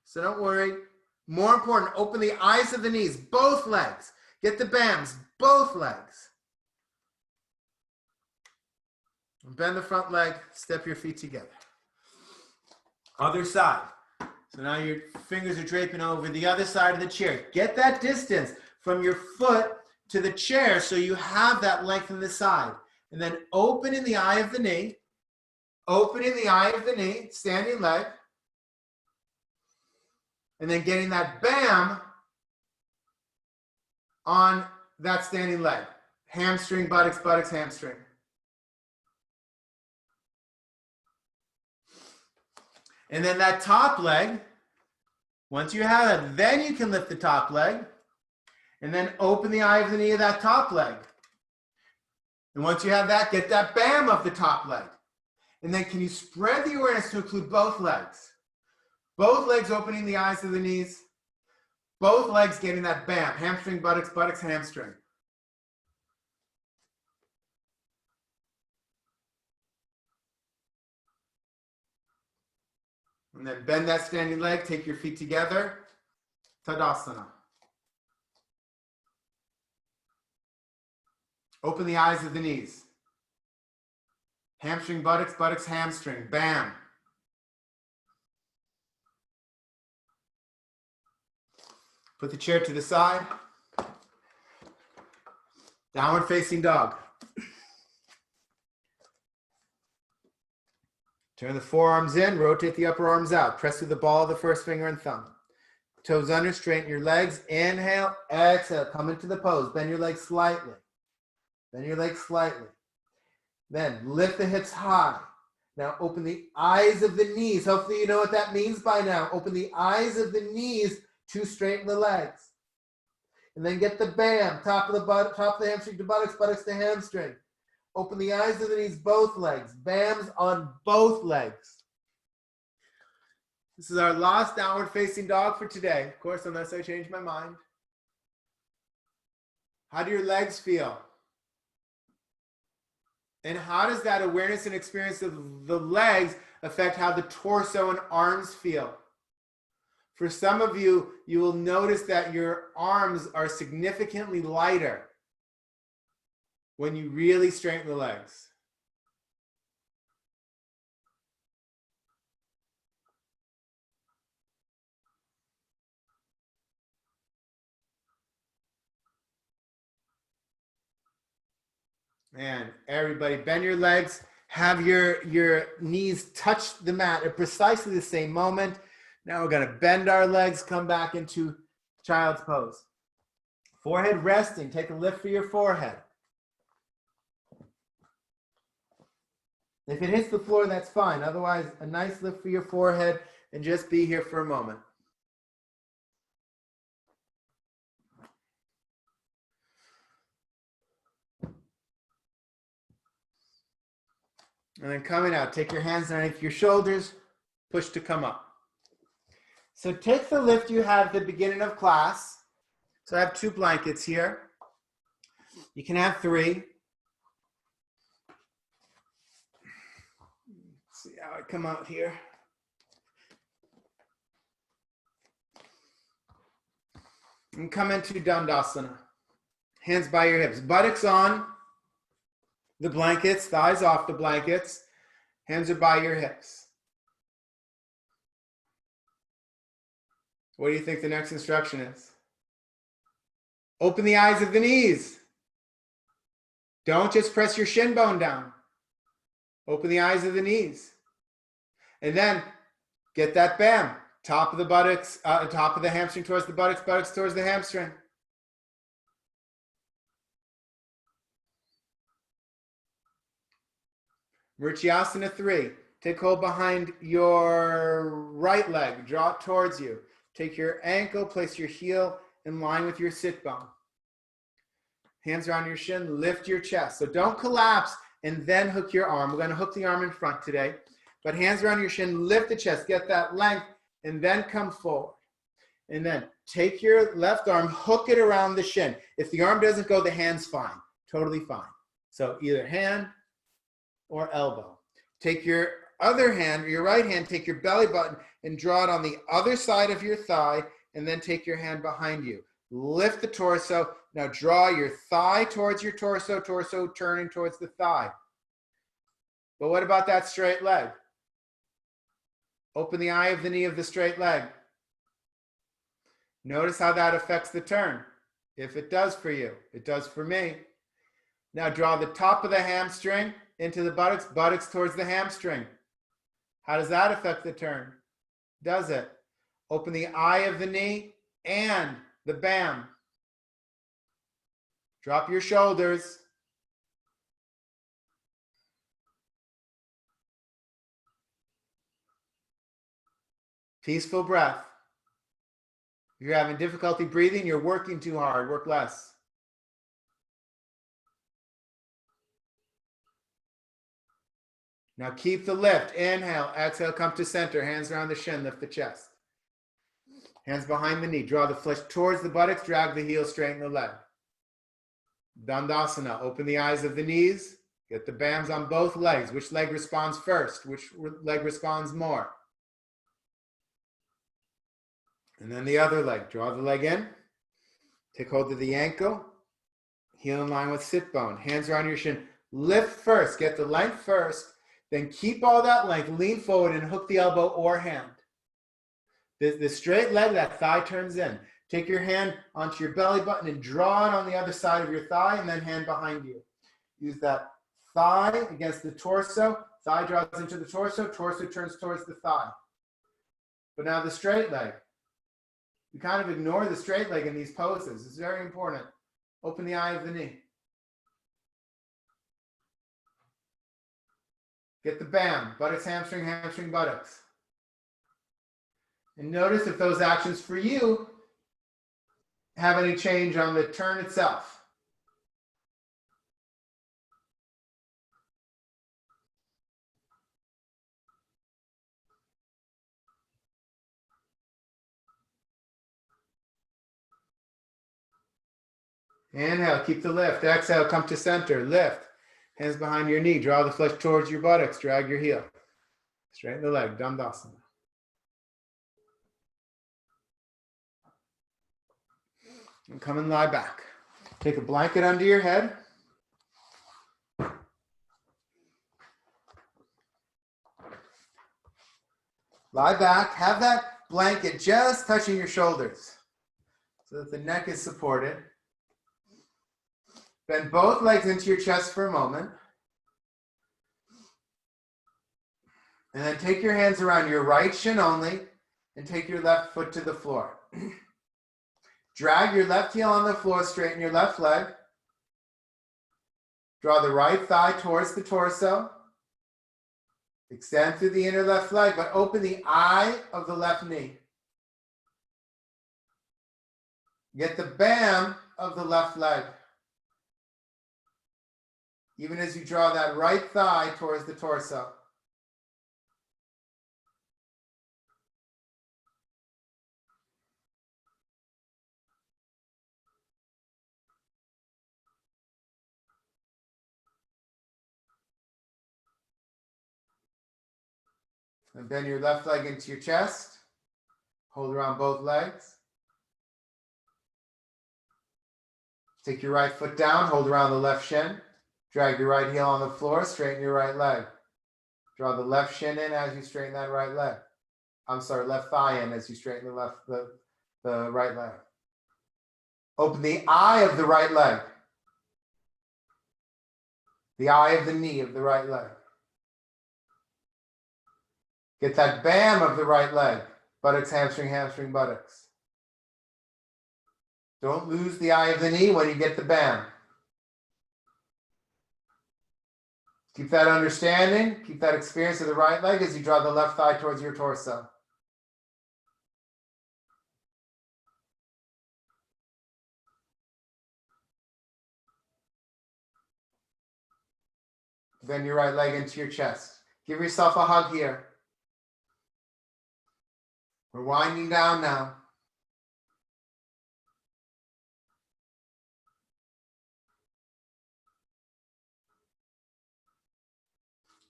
[SPEAKER 2] So don't worry. More important, open the eyes of the knees, both legs. Get the BAMs, both legs. Bend the front leg, step your feet together. Other side. So now your fingers are draping over the other side of the chair. Get that distance from your foot to the chair so you have that length in the side. And then open in the eye of the knee. Open in the eye of the knee, standing leg. And then getting that BAM on that standing leg. Hamstring, buttocks, buttocks, hamstring. And then that top leg, once you have it, then you can lift the top leg and then open the eye of the knee of that top leg. And once you have that, get that BAM of the top leg. And then can you spread the awareness to include both legs? Both legs opening the eyes of the knees. Both legs getting that BAM, hamstring, buttocks, buttocks, hamstring. And then bend that standing leg, take your feet together, Tadasana. Open the eyes of the knees. Hamstring, buttocks, buttocks, hamstring, BAM. Put the chair to the side. Downward facing dog. Turn the forearms in, rotate the upper arms out. Press through the ball of the first finger and thumb. Toes under, straighten your legs. Inhale, exhale, come into the pose. Bend your legs slightly. Bend your legs slightly. Then lift the hips high. Now open the eyes of the knees. Hopefully you know what that means by now. Open the eyes of the knees to straighten the legs. And then get the BAM, top of the hamstring to buttocks, buttocks to hamstring. Open the eyes of the knees, both legs. BAMs on both legs. This is our last downward facing dog for today. Of course, unless I change my mind. How do your legs feel? And how does that awareness and experience of the legs affect how the torso and arms feel? For some of you, you will notice that your arms are significantly lighter when you really straighten the legs. And everybody bend your legs. Have your knees touch the mat at precisely the same moment. Now we're going to bend our legs, come back into child's pose. Forehead resting. Take a lift for your forehead. If it hits the floor, that's fine. Otherwise, a nice lift for your forehead and just be here for a moment. And then coming out, take your hands underneath your shoulders, push to come up. So take the lift you had at the beginning of class. So I have 2 blankets here. You can have 3. Let's see how I come out here. And come into Dandasana. Hands by your hips. Buttocks on the blankets, thighs off the blankets. Hands are by your hips. What do you think the next instruction is? Open the eyes of the knees. Don't just press your shin bone down. Open the eyes of the knees. And then get that bam. Top of the buttocks, top of the hamstring towards the buttocks, buttocks towards the hamstring. Mrityasana 3. Take hold behind your right leg. Draw it towards you. Take your ankle, place your heel in line with your sit bone. Hands are on your shin, lift your chest. So don't collapse and then hook your arm. We're going to hook the arm in front today. But hands are on your shin, lift the chest, get that length, and then come forward. And then take your left arm, hook it around the shin. If the arm doesn't go, the hand's fine. Totally fine. So either hand or elbow. Take your other hand, or your right hand, take your belly button and draw it on the other side of your thigh, and then take your hand behind you. Lift the torso. Now draw your thigh towards your torso, torso turning towards the thigh. But what about that straight leg? Open the eye of the knee of the straight leg. Notice how that affects the turn. If it does for you, it does for me. Now draw the top of the hamstring into the buttocks, buttocks towards the hamstring. How does that affect the turn? Does it? Open the eye of the knee and the bam. Drop your shoulders. Peaceful breath. If you're having difficulty breathing, you're working too hard. Work less. Now keep the lift. Inhale, exhale, come to center. Hands around the shin, lift the chest. Hands behind the knee. Draw the flesh towards the buttocks, drag the heel, straighten the leg. Dandasana, open the eyes of the knees. Get the bams on both legs. Which leg responds first? Which leg responds more? And then the other leg. Draw the leg in. Take hold of the ankle. Heel in line with sit bone. Hands around your shin. Lift first. Get the length first. Then keep all that length. Lean forward and hook the elbow or hand. The straight leg, that thigh turns in. Take your hand onto your belly button and draw it on the other side of your thigh, and then hand behind you. Use that thigh against the torso. Thigh draws into the torso. Torso turns towards the thigh. But now the straight leg. We kind of ignore the straight leg in these poses. It's very important. Open the eye of the knee. Get the bam. Buttocks, hamstring, hamstring, buttocks. And notice if those actions for you have any change on the turn itself. Inhale, keep the lift. Exhale, come to center. Lift. Hands behind your knee. Draw the flesh towards your buttocks. Drag your heel. Straighten the leg. Dandasana. And come and lie back. Take a blanket under your head. Lie back. Have that blanket just touching your shoulders so that the neck is supported. Bend both legs into your chest for a moment. And then take your hands around your right shin only and take your left foot to the floor. Drag your left heel on the floor, straighten your left leg. Draw the right thigh towards the torso. Extend through the inner left leg, but open the eye of the left knee. Get the bam of the left leg. Even as you draw that right thigh towards the torso. And bend your left leg into your chest. Hold around both legs. Take your right foot down, hold around the left shin. Drag your right heel on the floor, straighten your right leg. Draw the left shin in as you straighten that right leg. Left thigh in as you straighten the right leg. Open the eye of the right leg. The eye of the knee of the right leg. Get that bam of the right leg. Buttocks, hamstring, hamstring, buttocks. Don't lose the eye of the knee when you get the bam. Keep that understanding, keep that experience of the right leg as you draw the left thigh towards your torso. Bend your right leg into your chest. Give yourself a hug here. We're winding down now.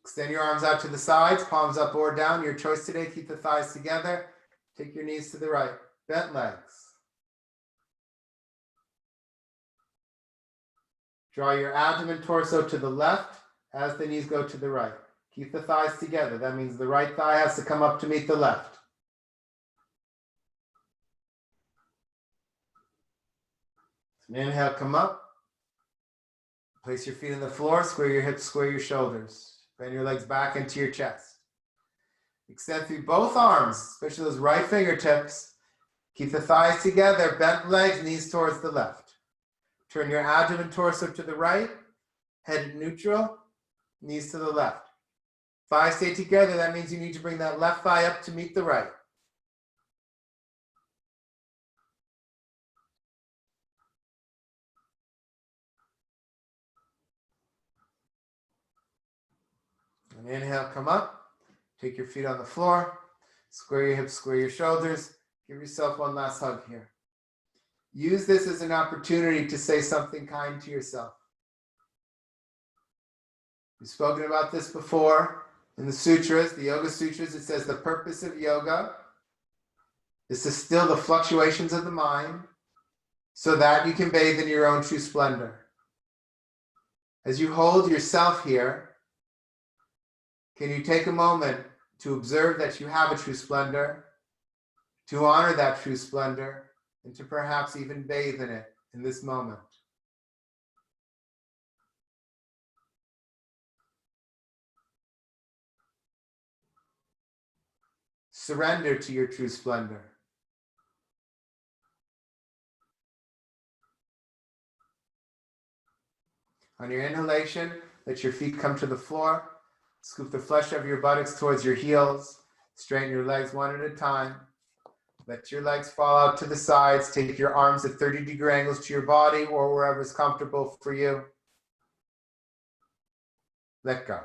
[SPEAKER 2] Extend your arms out to the sides, palms up or down. Your choice today, keep the thighs together. Take your knees to the right. Bent legs. Draw your abdomen, torso to the left as the knees go to the right. Keep the thighs together. That means the right thigh has to come up to meet the left. So inhale, come up. Place your feet on the floor, square your hips, square your shoulders. Bend your legs back into your chest. Extend through both arms, especially those right fingertips. Keep the thighs together, bent legs, knees towards the left. Turn your abdomen, torso to the right, head neutral, knees to the left. Thighs stay together, that means you need to bring that left thigh up to meet the right. And inhale, come up. Take your feet on the floor. Square your hips, square your shoulders. Give yourself one last hug here. Use this as an opportunity to say something kind to yourself. We've spoken about this before in the sutras, the Yoga Sutras. It says the purpose of yoga is to still the fluctuations of the mind so that you can bathe in your own true splendor. As you hold yourself here, can you take a moment to observe that you have a true splendor, to honor that true splendor, and to perhaps even bathe in it in this moment? Surrender to your true splendor. On your inhalation, let your feet come to the floor. Scoop the flesh of your buttocks towards your heels. Straighten your legs one at a time. Let your legs fall out to the sides. Take your arms at 30-degree angles to your body or wherever is comfortable for you. Let go.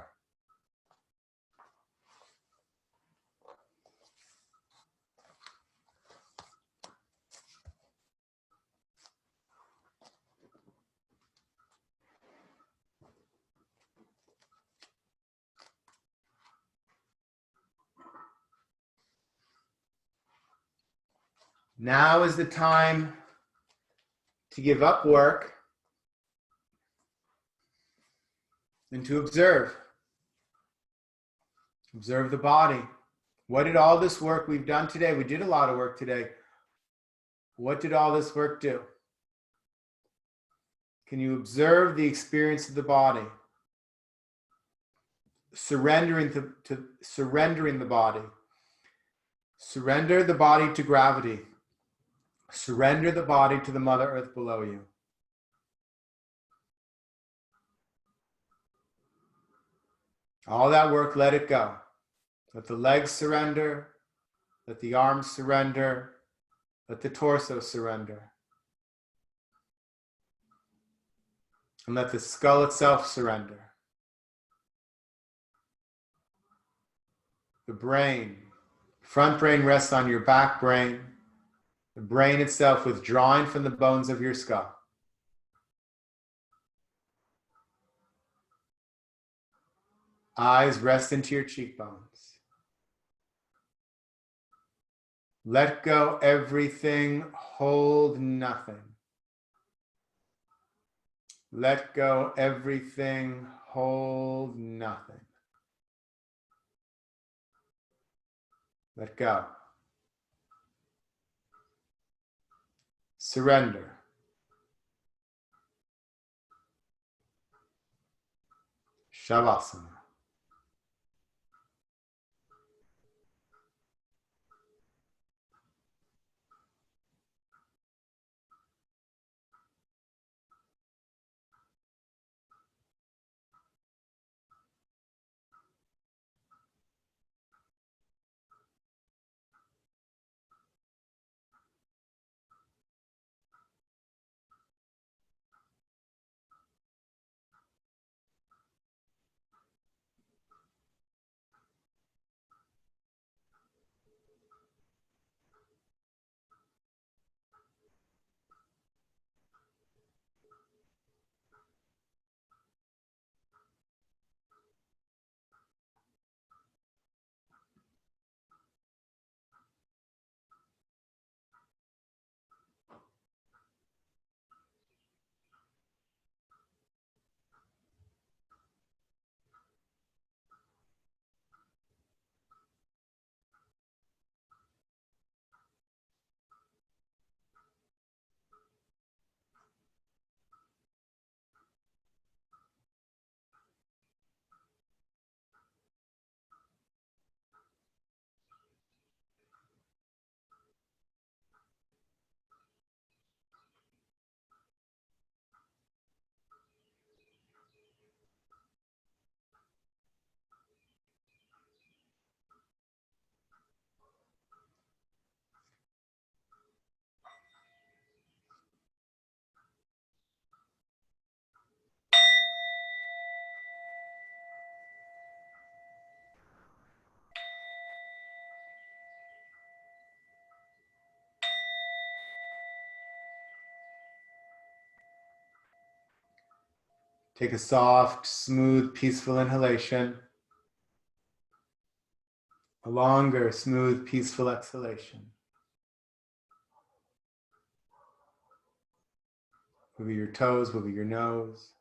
[SPEAKER 2] Now is the time to give up work and to observe. Observe the body. What did all this work we've done today? We did a lot of work today. What did all this work do? Can you observe the experience of the body? Surrendering surrendering the body. Surrender the body to gravity. Surrender the body to the Mother Earth below you. All that work, let it go. Let the legs surrender. Let the arms surrender. Let the torso surrender. And let the skull itself surrender. The brain. Front brain rests on your back brain. The brain itself withdrawing from the bones of your skull. Eyes rest into your cheekbones. Let go everything, hold nothing. Let go everything, hold nothing. Let go. Surrender. Shavasana. Take a soft, smooth, peaceful inhalation. A longer, smooth, peaceful exhalation. Wiggle your toes, wiggle your nose.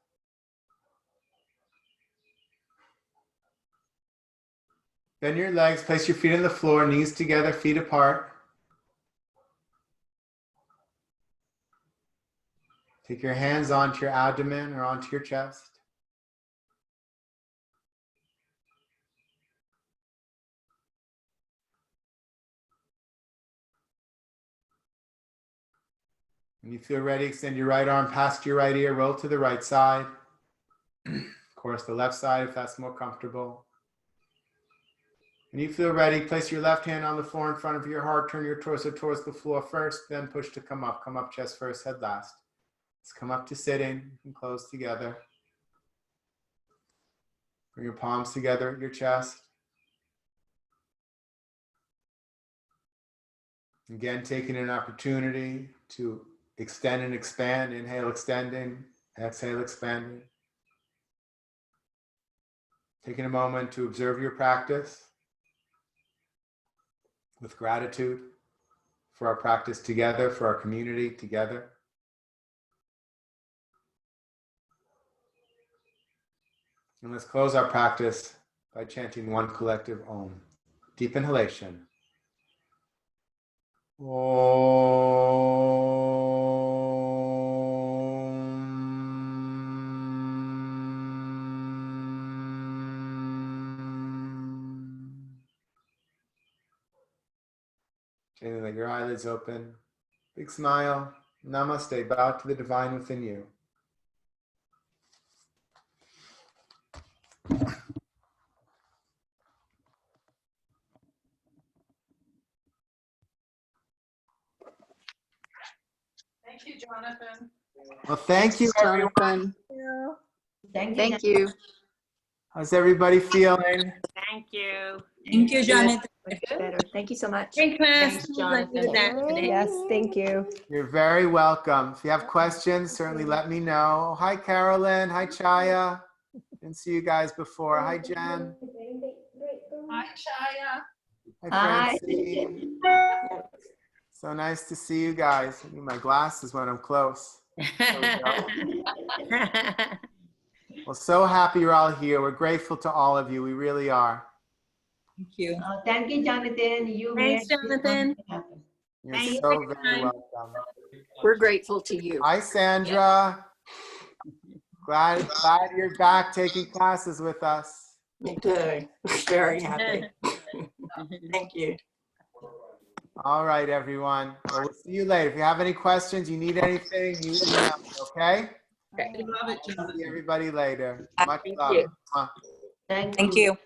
[SPEAKER 2] Bend your legs, place your feet on the floor, knees together, feet apart. Take your hands onto your abdomen or onto your chest. When you feel ready, extend your right arm past your right ear, roll to the right side. Of course, the left side if that's more comfortable. When you feel ready, place your left hand on the floor in front of your heart, turn your torso towards the floor first, then push to come up. Come up chest first, head last. Let's come up to sitting and close together. Bring your palms together at your chest. Again, taking an opportunity to extend and expand. Inhale, extending. Exhale, expanding. Taking a moment to observe your practice with gratitude for our practice together, for our community together. And let's close our practice by chanting one collective Om. Deep inhalation. Om.
[SPEAKER 1] And let your eyelids open. Big smile. Namaste. Bow to the divine within you.
[SPEAKER 4] Thank you, Jonathan.
[SPEAKER 1] Well, thank you, everyone.
[SPEAKER 3] Jonathan. Thank you.
[SPEAKER 1] How's everybody feeling?
[SPEAKER 4] Thank you.
[SPEAKER 5] Thank you, Jonathan.
[SPEAKER 3] Much better. Thank you so much.
[SPEAKER 5] Thanks,
[SPEAKER 6] Thanks, Jonathan.
[SPEAKER 7] Yes, thank you.
[SPEAKER 1] You're very welcome. If you have questions, certainly let me know. Oh, hi, Carolyn. Hi, Chaya. Didn't see you guys before. Hi, Jen.
[SPEAKER 4] Hi, Chaya.
[SPEAKER 1] Hi,
[SPEAKER 7] Hi.
[SPEAKER 1] Francine. So nice to see you guys. I need my glasses when I'm close. There we go. Well, so happy you're all here. We're grateful to all of you. We really are.
[SPEAKER 5] Thank you.
[SPEAKER 7] Thank you, Jonathan. You
[SPEAKER 6] Thanks,
[SPEAKER 7] made this
[SPEAKER 6] Jonathan.
[SPEAKER 7] happen.
[SPEAKER 1] You're
[SPEAKER 6] Thank you.
[SPEAKER 1] so very welcome.
[SPEAKER 3] We're grateful to you.
[SPEAKER 1] Hi, Sandra. Glad you're back taking classes with us.
[SPEAKER 8] Good. Very happy. Thank you.
[SPEAKER 1] All right, everyone. Well, we'll see you later. If you have any questions, you need anything, you email me, okay?
[SPEAKER 5] We love it,
[SPEAKER 1] See
[SPEAKER 5] Jonathan.
[SPEAKER 1] everybody later. Much
[SPEAKER 8] Thank
[SPEAKER 1] love.
[SPEAKER 8] you.
[SPEAKER 1] Mwah.
[SPEAKER 5] Thank you.